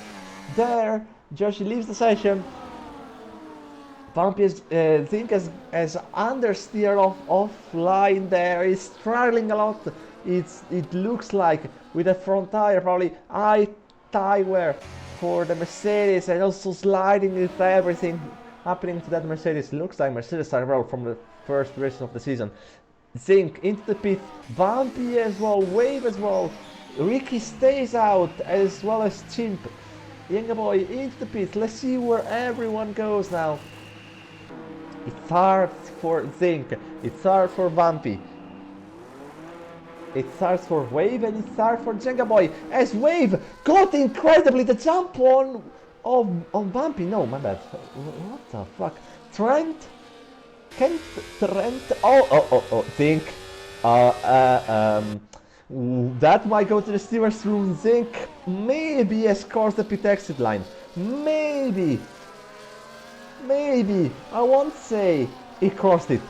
there. Joshi leaves the session. Vampy is, Zink has understeer offline there. He's struggling a lot. It looks like with the front tire, probably high tire wear for the Mercedes, and also sliding with everything happening to that Mercedes. Looks like Mercedes are well from the first race of the season. Zink into the pit, Vampy as well, Wave as well. Ricky stays out as well as Chimp. Younger boy into the pit. Let's see where everyone goes now. It's hard for Zink, it's hard for Vampy, it's hard for Wave, and it's hard for Jenga Boy, as Wave got incredibly the jump on Vampy. No, my bad. What the fuck? Trent? Can Trent? Oh, Zink. That might go to the stewards room. Zink maybe has crossed the pit exit line. Maybe, I won't say he crossed it,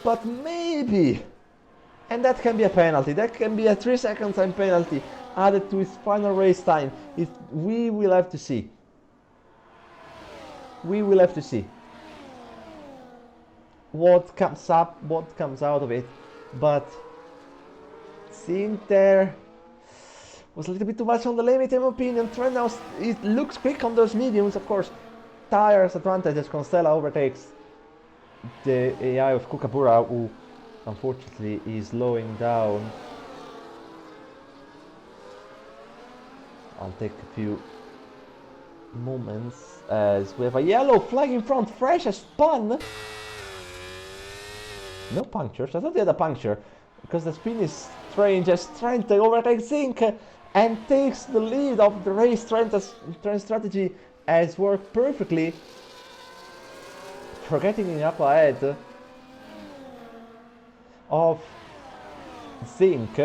but maybe. And that can be a penalty. That can be a 3 second time penalty added to his final race time. We will have to see. We will have to see what comes up, what comes out of it. But seeing there was a little bit too much on the limit in my opinion. Trent now, it looks quick on those mediums, of course. Tires advantage as Constella overtakes the AI of Kukabura, who
unfortunately is slowing down. I'll take a few moments as we have a yellow flag in front. Fresh has spun. No punctures. I thought he had a puncture because the spin is strange as Trent overtakes Zink and takes the lead of the race. Trent's strategy has worked perfectly, for getting up ahead of Zink.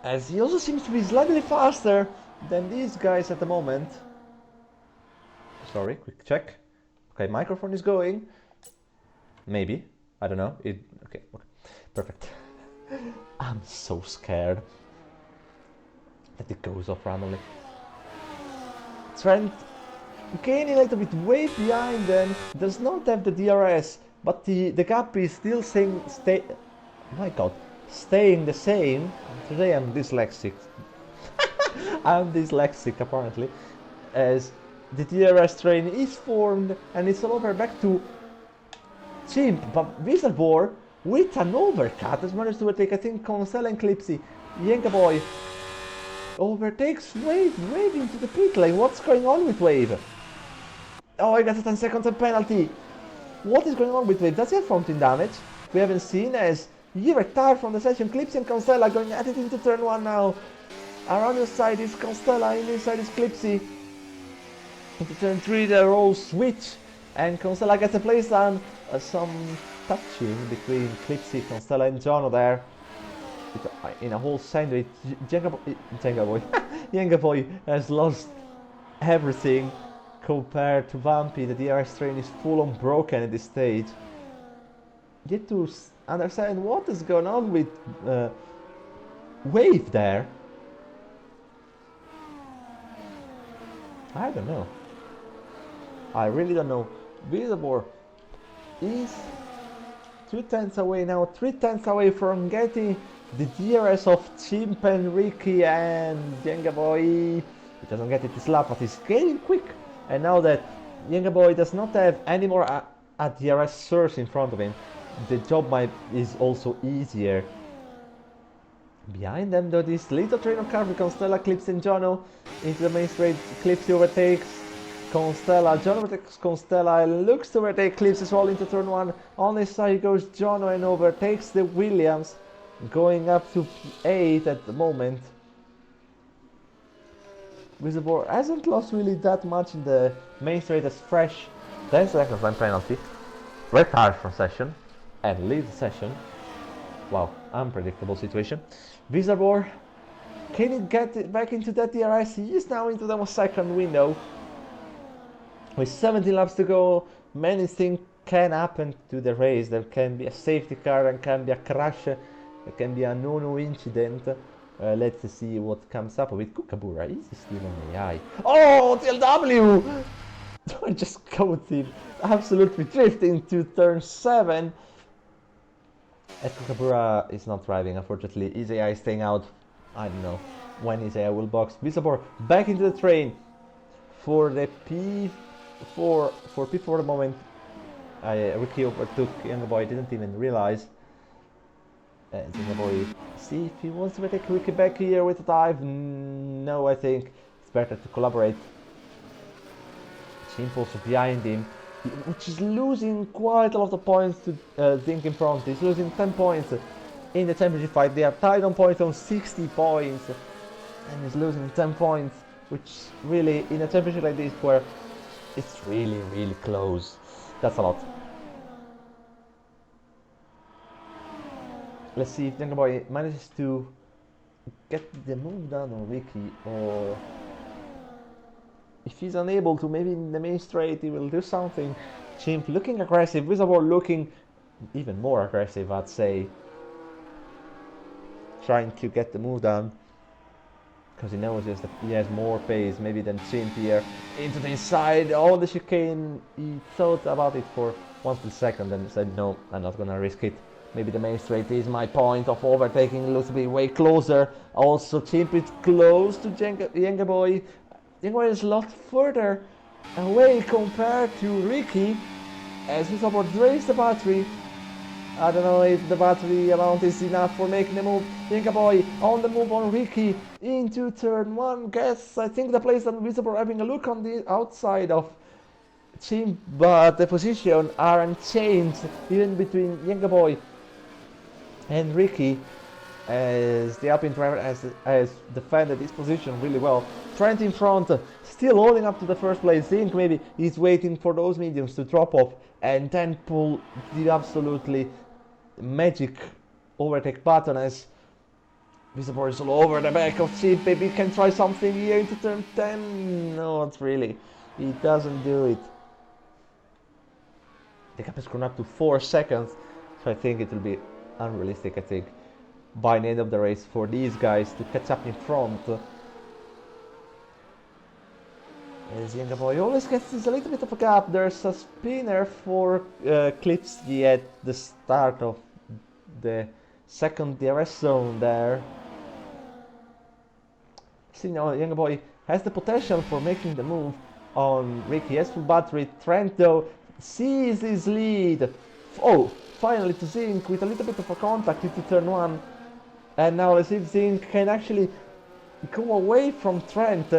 As he also seems to be slightly faster than these guys at the moment. Sorry, quick check. Okay, microphone is going. Maybe. I don't know. Okay, perfect. I'm so scared that it goes off randomly. Trent gaining a little bit way behind them. Does not have the DRS, but the gap is still staying the same. Today I'm dyslexic. I'm dyslexic apparently, as the DRS train is formed and it's all over back to Chimp, but Wizardbore with an overcut has managed to overtake, I think, Consel and Clipsy. Yenga Boy overtakes Wave into the pit lane. What's going on with Wave? Oh, he got a 10 seconds of penalty. What is going on with Wave? Does he have front-end damage? We haven't seen, as he retired from the session. Clipsy and Constella going at it into turn 1 now. Around your side is Constella, and inside is Clipsy. Into turn 3 they all switch, and Constella gets a place down. Some touching between Clipsy, Constella and Jono there. In a whole sandwich. Yenga Boy has lost everything compared to Vampy. The DRS train is full on broken at this stage. Yet to understand what is going on with Wave there. I don't know. I really don't know. Wizardbore is 2 tenths away now, 3 tenths away from getting the DRS of Chimp and Ricky, and Yenga Boy, he doesn't get it this lap, but he's getting quick. And now that Yenga Boy does not have any more a DRS source in front of him, the job is also easier. Behind them though, this little train of cars with Constella, Clips and Jono into the main straight. Clipsy overtakes Constella, Jono overtakes Constella, looks to overtake Clips as well into turn 1. On his side goes Jono and overtakes the Williams, going up to P8 at the moment. Wizardbore hasn't lost really that much in the main straight as Fresh 10 seconds time penalty, retires from session and leaves the session. Wow, unpredictable situation. Wizardbore, can he get it back into that DRS? He is now into the second window. With 17 laps to go, many things can happen to the race. There can be a safety car, there can be a crash, there can be a no incident. Let's see what comes up with Kookaburra. Is he still on the AI? Oh, TLW! Just caught him absolutely drifting to turn 7. As Kookaburra is not driving, unfortunately. Isaiah is staying out. I don't know when Isaiah will box. Wizardbore back into the train for the P4. For P4 the moment. Ricky overtook Younger Boy, didn't even realize. Younger Boy, see if he wants to take Ricky back here with a dive. No, I think it's better to collaborate. Chimp also behind him, which is losing quite a lot of points to Zink in front. He's losing 10 points in the championship fight. They are tied on points on 60 points, and he's losing 10 points, which really, in a championship like this where it's really close, that's a lot. Let's see if Younger Boy manages to get the move done on Ricky, or if he's unable to, maybe in the main straight he will do something. Chimp looking aggressive, Wizardbore looking even more aggressive, I'd say. Trying to get the move done, because he knows just that he has more pace maybe than Chimp here. Into the inside, all the chicane. He thought about it for 1 split second and said no, I'm not gonna risk it.
maybe the main straight is my point of overtaking. Looks to be way closer. Also, Chimp is close to Jenga Boy. Jenga Boy is a lot further away compared to Ricky. As we support drains the battery. I don't know if the battery amount is enough for making the move. Jenga Boy on the move on Ricky into turn 1. Guess I think the players are visible having a look on the outside of Chimp, but the position aren't changed even between Jenga Boy and Ricky, as the Alpine driver has defended his position really well. Trent in front, still holding up to the first place. Zink maybe is waiting for those mediums to drop off and then pull the absolutely magic overtake button as Visible is all over the back of Chimp. Maybe he can try something here into turn 10. No, not really. He doesn't do it. The gap has grown up to 4 seconds, so I think it will be unrealistic, I think, by the end of the race for these guys to catch up in front. As Jenga Boy always gets a little bit of a gap. There's a spinner for Clipsy at the start of the second DRS zone there. See now, Jenga Boy has the potential for making the move on Ricky. Has full battery. Trent though sees his lead. Oh, finally to Zink with a little bit of a contact into turn 1. And now let's see if Zink can actually go away from Trent.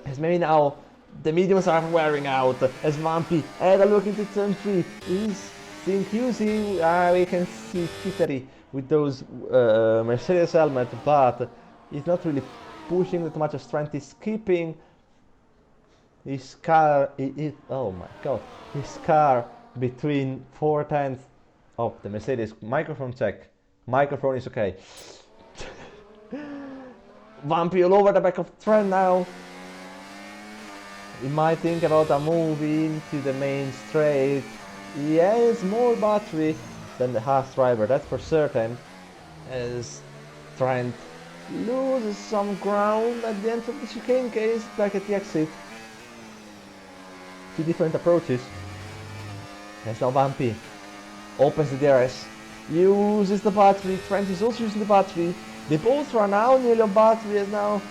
As maybe now the mediums are wearing out. As Vampy had a look into turn 3. Is Zink using, we can see Kittery with those Mercedes helmet, but he's not really pushing that much as Trent is keeping his car, oh my god, his car between 4/10 of the Mercedes. Microphone check. Microphone is okay. Vampy all over the back of Trent now. He might think about a move into the main straight. He has more battery than the Haas driver, that's for certain. As Trent loses some ground at the end of the chicane case, back at the exit. 2 different approaches. As now Vampy opens the DRS, uses the battery. Trent is also using the battery. They both run out nearly on battery, as now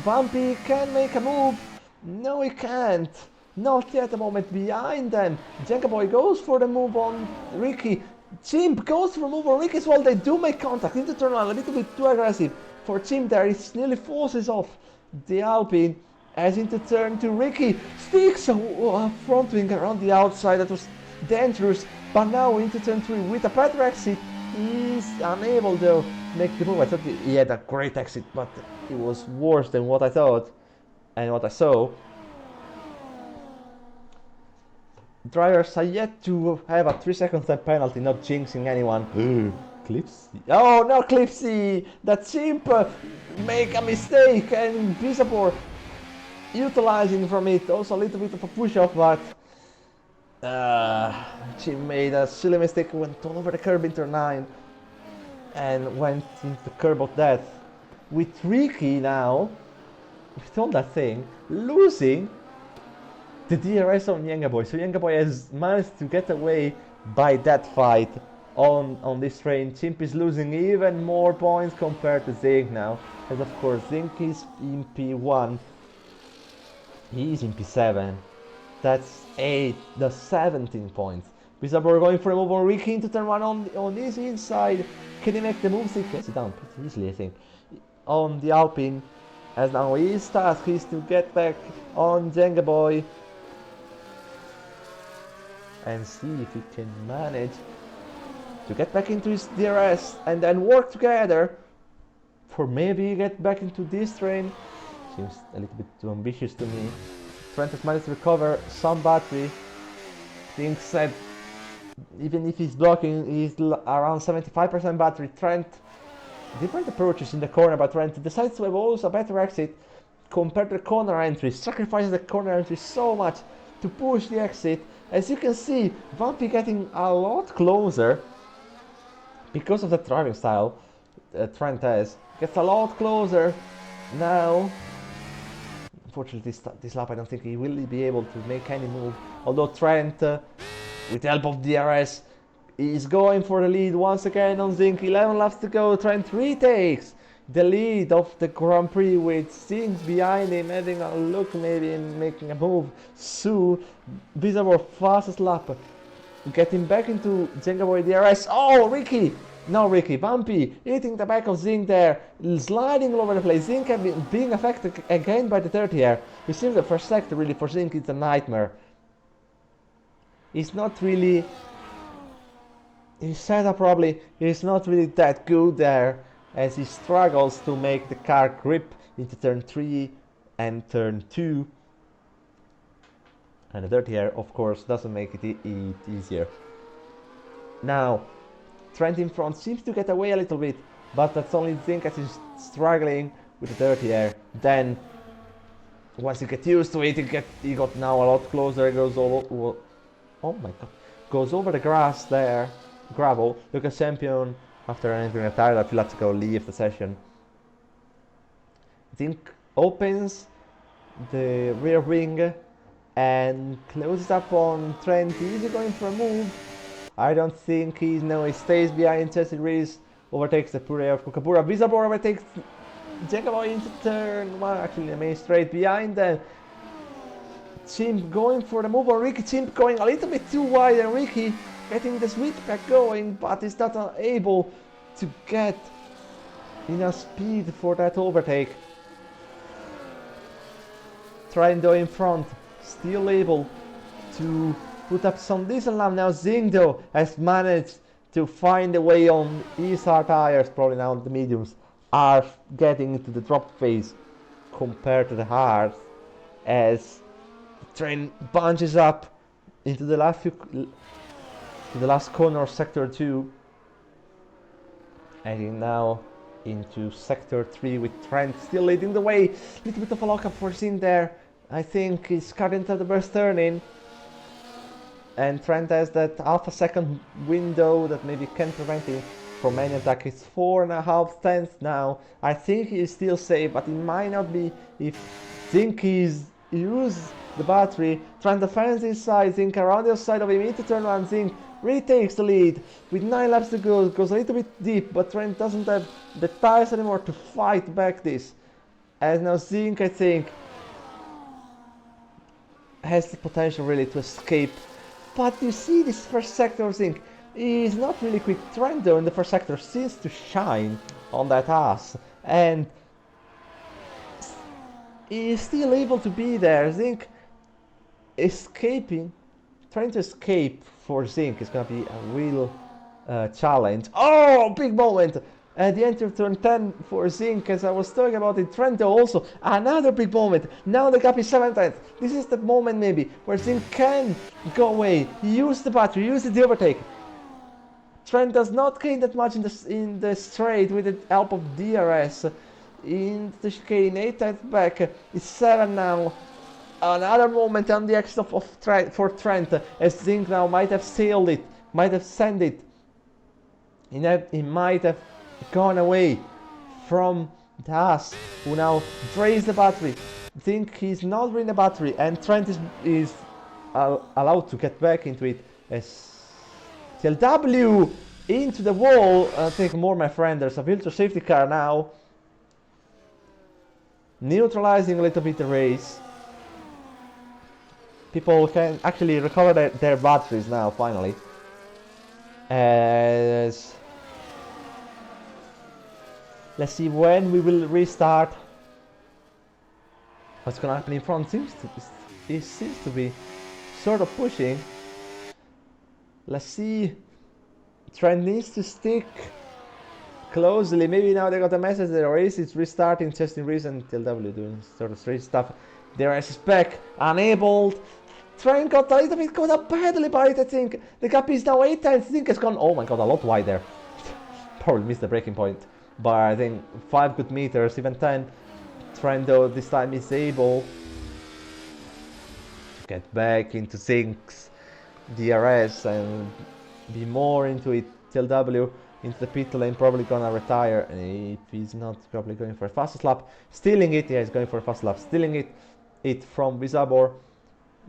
Vampy can make a move. No, he can't. Not yet. A moment behind them. Jenga Boy goes for the move on Ricky. Chimp goes for a move on Ricky as well. They do make contact into turn 1. A little bit too aggressive for Chimp there. He nearly forces off the Alpine. As into turn 2, Ricky sticks a front wing around the outside. That was dangerous. But now into turn 3 with a better exit. He's unable though to make the move. I thought he had a great exit, but it was worse than what I thought and what I saw. Drivers are yet to have a 3-second time penalty, not jinxing anyone. Clipsy. Oh no, Clipsy! That Chimp make a mistake and Bisapor utilizing from it. Also a little bit of a push off, but Chimp made a silly mistake, went all over the curb in turn 9 and went into the curb of death. With Ricky now, with all that thing, losing the DRS on Jenga Boy. So Jenga Boy has managed to get away by that fight on this train. Chimp is losing even more points compared to Zink now. As of course Zink is in P1. He's in P7. That's 8, the 17 points. Bizarre going for a move on Ricky into turn 1 on his inside. Can he make the move? He gets it down pretty easily, I think. On the Alpine. As now his task is to get back on Jenga Boy and see if he can manage to get back into his DRS and then work together for maybe get back into this train. Seems a little bit too ambitious to me. Trent has managed to recover some battery. Being said, even if he's blocking, he's around 75% battery. Trent, different approaches in the corner, but Trent decides to have also a better exit compared to the corner entry. Sacrifices the corner entry so much to push the exit. As you can see, Vampy getting a lot closer because of the driving style Trent has. Gets a lot closer now. Unfortunately, this lap I don't think he will be able to make any move. Although Trent, with the help of DRS, He's going for the lead once again on Zink. 11 laps to go. Trent retakes the lead of the Grand Prix with Zink behind him, having a look, maybe making a move soon. Bizarre fastest lap, getting back into Zengaboy DRS. Oh, Ricky! No, Ricky, Bumpy hitting the back of Zink there, sliding all over the place. Zink being affected again by the dirty air. You see, the first sector really for Zink is a nightmare. He's not really, his setup probably is not really that good there, as he struggles to make the car grip into turn 3 and turn 2. And the dirty air, of course, doesn't make it easier. Now, Trent in front seems to get away a little bit, but that's only Zink as he's struggling with the dirty air. Then, once you get used to it, he got now a lot closer. It goes all, oh my god, goes over the grass there, gravel. Lucas Champion, after entering retired a few laps ago, leave the session. Zink opens the rear wing and closes up on Trent. He's going for a move. I don't think he stays behind Chelsea Reese, overtakes the Puree of Kukapura. Bizabor overtakes Jacoboy into turn 1, actually the main straight behind them. Chimp going for the move on Ricky. Chimp going a little bit too wide, and Ricky getting the sweep back going, but is not able to get enough speed for that overtake. Trento in front, still able to put up some decent lap. Now Zing though has managed to find a way on his hard tires, probably now the mediums are getting into the drop phase compared to the hards, as the train bunches up into the last corner of sector 2, heading now into sector 3 with Trent still leading the way. Little bit of a lockup for Zing there. I think he's cut into the first turn in, and Trent has that half a second window that maybe can prevent him from any attack. It's 4.5 tenths now. I think he's still safe, but it might not be if Zink is use the battery. Trent defends inside, Zink around the other side of him into turn 1. Zink retakes the lead with 9 laps to go. Goes a little bit deep, but Trent doesn't have the tires anymore to fight back this. As now Zink, I think, has the potential really to escape. But you see this first sector Zink is not really quick. Trent though in the first sector seems to shine on that ass, and he is still able to be there. Zink escaping, trying to escape for Zink is gonna be a real challenge. Oh, big moment at the end of turn 10 for Zink, as I was talking about it. Trento also, another big moment. Now the gap is 7 tenths. This is the moment maybe where Zink can go away, use the battery, use the overtake. Trent does not gain that much in the straight with the help of DRS. In the chicane, 8 tenths back, it's 7 now. Another moment on the exit for Trent, as Zink now might have sailed it, might have sent it. He might have gone away from the Haas, who now drains the battery. Think he's not draining the battery, and Trent is allowed to get back into it as TLW into the wall. I think more, my friend. There's a filter safety car now, neutralizing a little bit the race. People can actually recover their batteries now, finally. As let's see when we will restart. What's gonna happen in front seems to be sort of pushing. Let's see. Trent needs to stick closely. Maybe now they got a message that the race is restarting. Testing reason TLW doing sort of strange stuff. Their is back, enabled. Trent got a little bit caught up badly by it, I think. The gap is now 8 tenths. I think it's gone, oh my god, a lot wider. Probably missed the breaking point by, I think, 5 good meters, even 10. Trent though this time is able to get back into Zink's DRS and be more into it. TLW into the pit lane, probably gonna retire, and if he's not, probably going for a fastest lap. Stealing it, yeah, he's going for a fast lap. Stealing it from Visabor.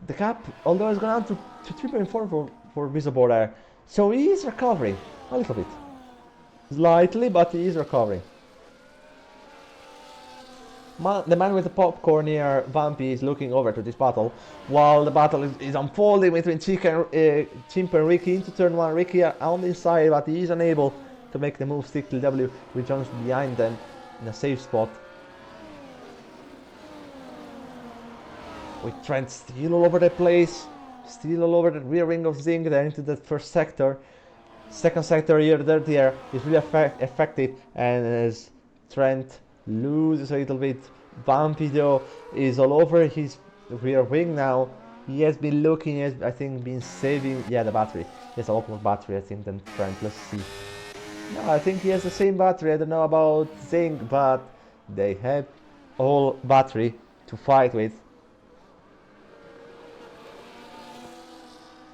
The gap, although it's gone down to 3.4 for Visabor there, So he is recovering a little bit. Slightly, but he is recovering. The man with the popcorn here, Vampy, is looking over to this battle, while the battle is unfolding between Chimp and Ricky into turn 1. Ricky on the inside, but he is unable to make the move. Stick till W, which jumps behind them in a safe spot. With Trent still all over the place, still all over the rear ring of Zing, there into the first sector. Second sector here, third here is really effective, and as Trent loses a little bit, Vampy though is all over his rear wing now. He has been looking, he has, I think, been saving, yeah, the battery. He has a lot more battery, I think, than Trent. Let's see. No, I think he has the same battery. I don't know about Zing, but they have all battery to fight with.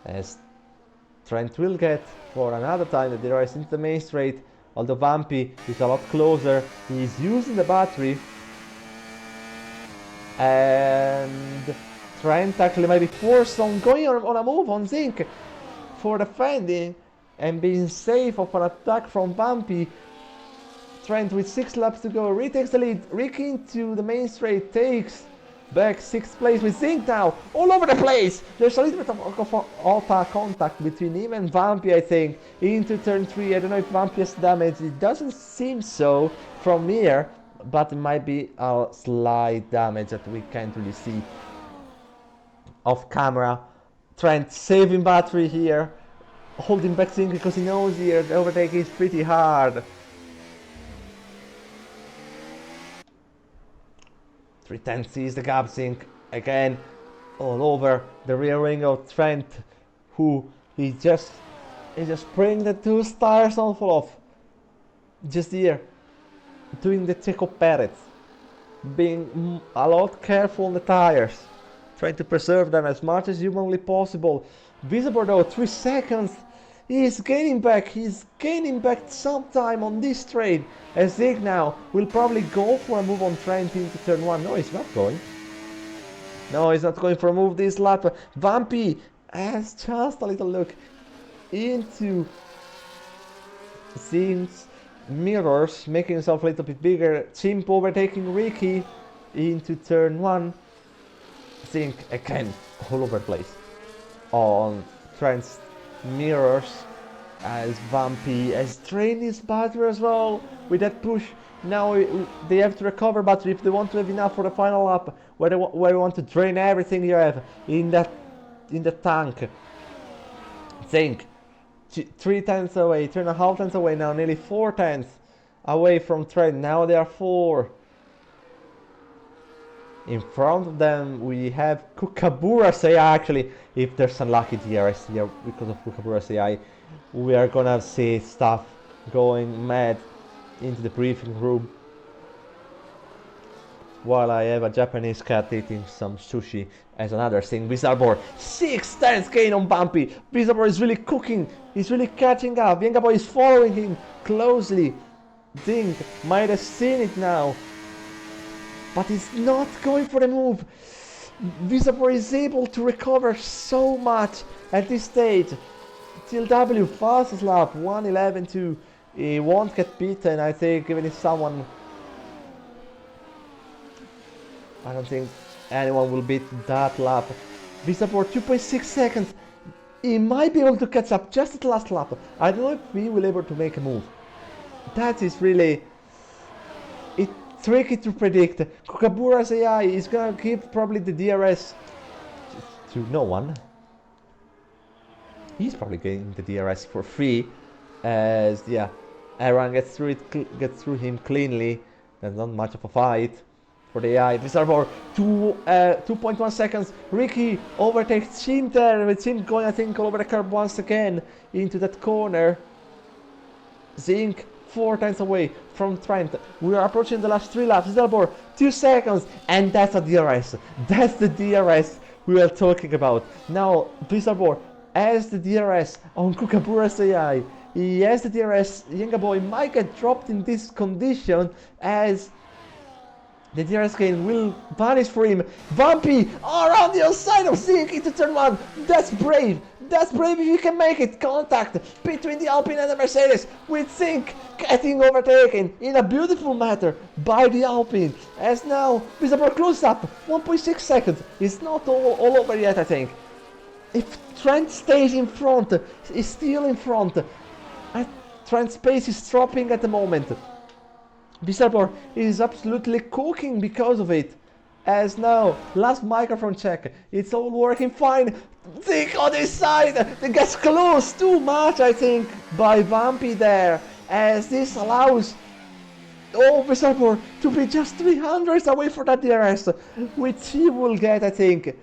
As Trent will get for another time the DRS into the main straight, although Vampy is a lot closer. He's using the battery, and Trent actually might be forced on going on a move on Zink for defending and being safe of an attack from Vampy. Trent with 6 laps to go retakes the lead. Ricky into the main straight, takes back 6th place with Zink now all over the place. There's a little bit of auto contact between him and Vampy, I think, into turn 3. I don't know if Vampy has damage. It doesn't seem so from here, but it might be a slight damage that we can't really see off camera. Trent saving battery here, holding back Zink because he knows here the overtake is pretty hard. 3/10 sees the gap. Zink again all over the rear wing of Trent, who he just bring the 2 tires on full off. Just here doing the Checo Perez, being a lot careful on the tires, trying to preserve them as much as humanly possible. Visible though, 3 seconds. He's gaining back some time on this straight, as Zig now will probably go for a move on Trent into turn 1. No, he's not going. No, he's not going for a move this lap. Vampy has just a little look into Zig's mirrors, making himself a little bit bigger. Chimp overtaking Ricky into turn 1. Zig again all over the place on Trent's mirrors, as Vampy has drained his battery as well with that push. Now they have to recover battery if they want to have enough for the final lap, where they want to drain everything you have in the tank. Think 3/10 away, 3.5 away now, nearly 4/10 away from Trent. Now they are 4. In front of them we have Kookaburra's AI. Actually, if there's unlucky DRS here because of Kookaburra's AI, we are gonna see stuff going mad into the briefing room, while I have a Japanese cat eating some sushi as another thing. Bizarre 6/10 gain on Vampy. Bizarre is really cooking, he's really catching up. Yenga Boy is following him closely. Ding might have seen it now, but he's not going for the move. Visapor is able to recover so much at this stage. Till W, fastest lap, 1:11.2. He won't get beaten, I think, even if someone... I don't think anyone will beat that lap. Visapor 2.6 seconds. He might be able to catch up just at the last lap. I don't know if he will be able to make a move. That is really... tricky to predict. Kookaburra's AI is gonna give probably the DRS to no one. He's probably getting the DRS for free, as yeah, Aaron gets through him cleanly. There's not much of a fight for the AI. These are for 2.1 seconds. Ricky overtakes Chim there, with Chim going, I think, all over the curb once again into that corner. Zink 4 times away from Trent. We are approaching the last 3 laps. Delbor 2 seconds, and that's a DRS. That's the DRS we are talking about. Now Bizarre has the DRS on Kookaburra's AI. He has the DRS. Yenga Boy might get dropped in this condition, as The DRS gain will vanish for him. Vampy around the outside of Zink into turn 1. That's brave. That's brave if he can make it. Contact between the Alpine and the Mercedes, with Zink getting overtaken in a beautiful manner by the Alpine. As now Visible closes up 1.6 seconds. It's not all over yet, I think. If Trent stays in front, is still in front. Trent's pace is dropping at the moment. Visserborg is absolutely cooking because of it. As now, last microphone check, it's all working fine. Zink on his side, it gets close too much, I think, by Vampy there, as this allows Visserborg to be just 300 away from that DRS, which he will get, I think.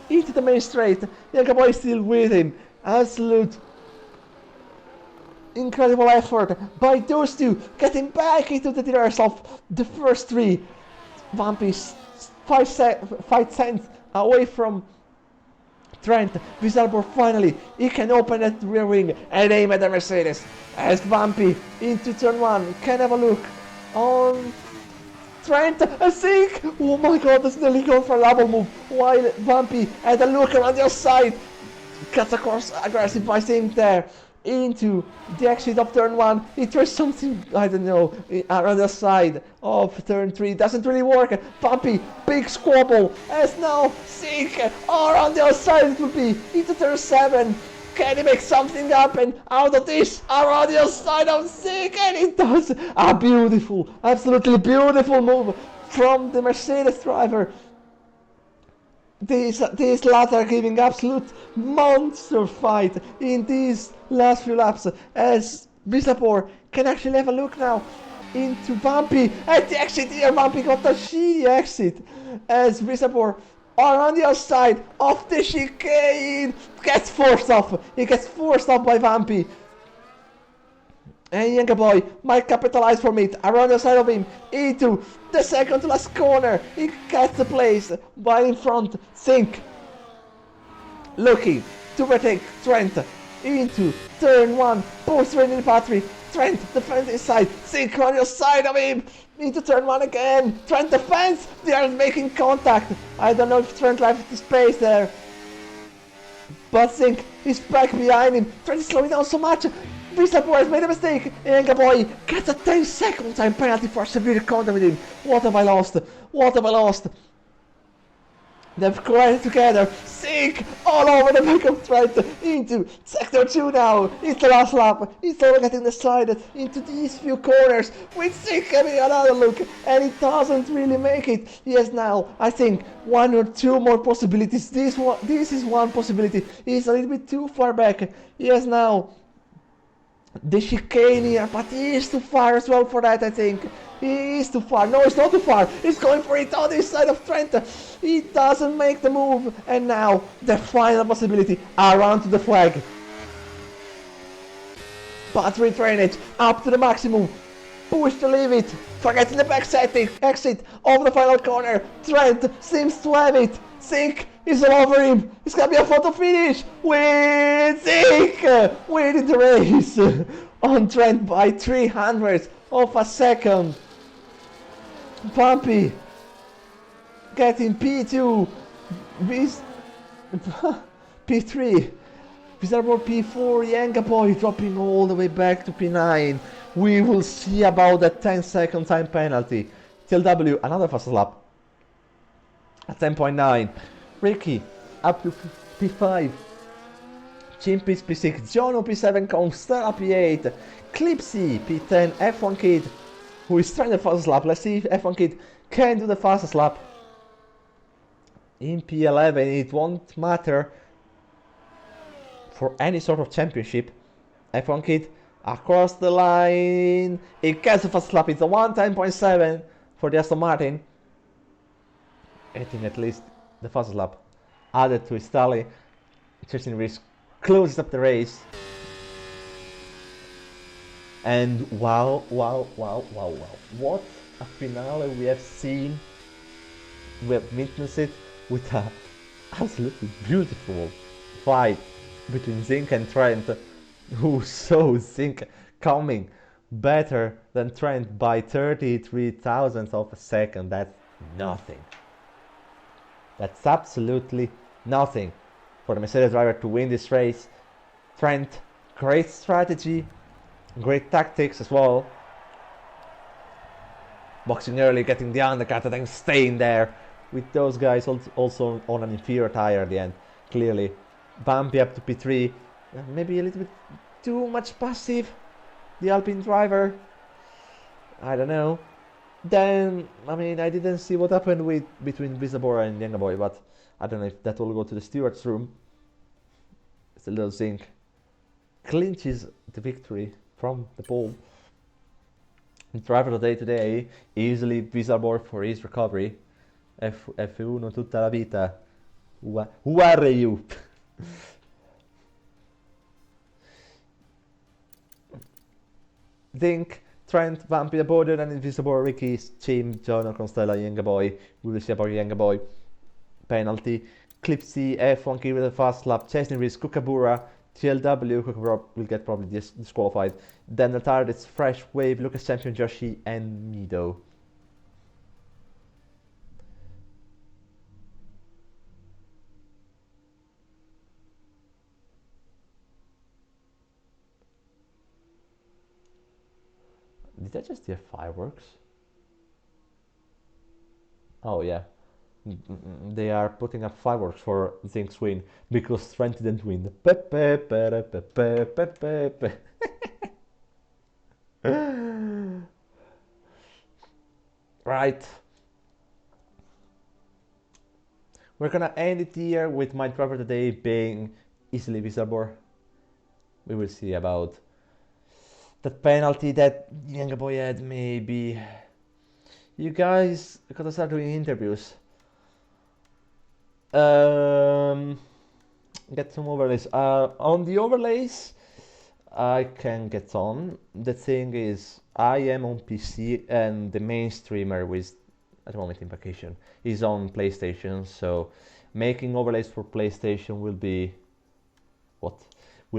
Into the main straight, Yankaboy is still with him. Absolute incredible effort by those two, getting back into the DRS of the first three. Vampy's 5 cents away from Trent. Visserborg finally, he can open that rear wing and aim at the Mercedes. As Vampy into turn 1, can have a look on Trent, a Zink! Oh my god, that's nearly gone for a double move, while Vampy had a look around the outside. Cuts across aggressive by Zink there. Into the exit of turn 1, he tries something, I don't know, around the side of turn 3, doesn't really work. Vampy, big squabble, as now Zink around the outside it will be, into turn 7. Can he make something happen out of this, around the outside of Zink? And he does a beautiful, absolutely beautiful move from the Mercedes driver. These lads are giving absolute monster fight in these last few laps, as Visserborg can actually have a look now into Vampy at the exit here. Vampy got a shitty exit, as Visserborg around the outside of the chicane gets forced off. He gets forced off by Vampy. And Yankaboy might capitalize from it around the side of him into the second to last corner. He gets the place by in front. Zink looking to overtake Trent into turn 1. Both straight in the battery. Trent defends his side. Zink on the side of him into turn 1 again. Trent defends. They are making contact. I don't know if Trent left the space there, but Zink is back behind him. Trent is slowing down so much. Visserborg has made a mistake, and Yankaboy gets a 10-second time penalty for severe contact with him. What have I lost? What have I lost? They've collided together. Zink all over the back of Trent into sector 2 now. It's the last lap. It's all getting decided into these few corners with Zink having another look, and he doesn't really make it. He has now, I think, 1 or 2 more possibilities. This is one possibility. He's a little bit too far back. He has now the chicane here, but he is too far as well for that, I think. He is too far. No, it's not too far. He's going for it on this side of Trent. He doesn't make the move. And now, the final possibility, around to the flag. Battery drainage, up to the maximum. Push to leave it. Forgetting the back setting. Exit over the final corner. Trent seems to have it. Zink is all over him. It's gonna be a photo finish with Zink winning the race on Trent by 300 of a second. Vampy getting P2, P3, Visserborg P4, Yankaboy dropping all the way back to P9. We will see about that 10-second time penalty. TLW, another fast lap at 10.9. Ricky up to P5. Chimpis P6, Jono P7, Comstella P8, Clipsy P10, F1 Kid, who is trying the fastest lap. Let's see if F1 Kid can do the fastest lap. In P11, it won't matter for any sort of championship. F1 Kid across the line. It gets the fastest lap. It's a 1:10.7 for the Aston Martin. Getting at least the fastest lap added to his tally. Justin Rees closes up the race. And wow. What a finale we have seen. We have witnessed it with a absolutely beautiful fight between Zink and Trent, who saw Zink coming
better than Trent by 33 thousandths of a second. That's nothing. That's absolutely nothing for the Mercedes driver to win this race. Trent, great strategy, great tactics as well. Boxing early, getting the undercut, and then staying there with those guys also on an inferior tire at the end. Clearly, bumpy up to P3, maybe a little bit too much passive. The Alpine driver, I don't know. Then, I mean, I didn't see what happened between Visabora and Yengaboy, but I don't know if that will go to the steward's room. It's a little zinc. Clinches the victory from the pole. Driver of the day today, easily Visabor for his recovery. F1 tutta la vita. Who are you? Dink, Trent, Vampy, Border, and Invisible, Ricky, Chim, John, Constella, Yengaboy. We will see about Yengaboy. Penalty. Clipsy, F1 key with a fast lap. Chesney Reese, Kookaburra, TLW. Kookaburra will get probably disqualified. Then the tire is Fresh Wave, Lucas Champion, Joshi, and Mido. Did I just hear fireworks? Oh yeah. They are putting up fireworks for Zink's win because Trent didn't win. Right. We're gonna end it here with my driver today being easily Visabor. We will see about that penalty that younger boy had. Maybe you guys gotta start doing interviews. Get some overlays. On the overlays, I can get on. The thing is, I am on PC and the main streamer with at the moment in vacation is on PlayStation. So making overlays for PlayStation will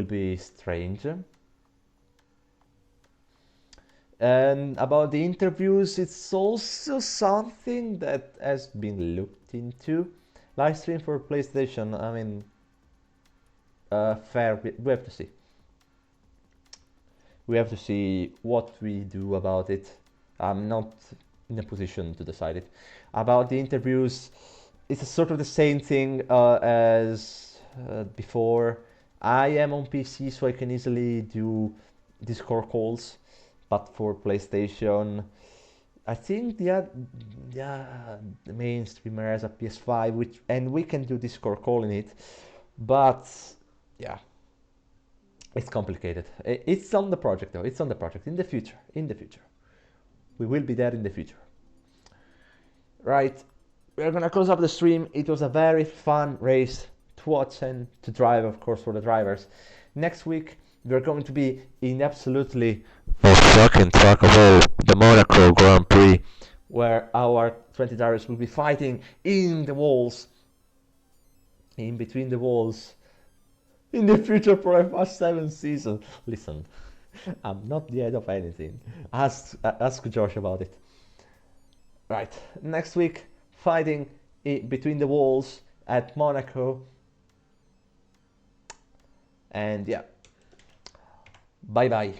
be strange. And about the interviews, it's also something that has been looked into. Live stream for PlayStation, I mean, fair, we have to see. We have to see what we do about it. I'm not in a position to decide it. About the interviews, it's sort of the same thing as before. I am on PC, so I can easily do Discord calls. But for PlayStation, I think the main streamer has a PS5, and we can do Discord call in it. But yeah, it's complicated. It's on the project though. It's on the project in the future. We will be there in the future. Right, we're gonna close up the stream. It was a very fun race to watch and to drive, of course, for the drivers. Next week we're going to be in absolutely the fucking track of all, the Monaco Grand Prix, where our 20 drivers will be fighting in the walls, in between the walls, in the future for F7 season. Listen, I'm not the head of anything. Ask Josh about it. Right, next week, fighting between the walls at Monaco. And yeah, bye bye.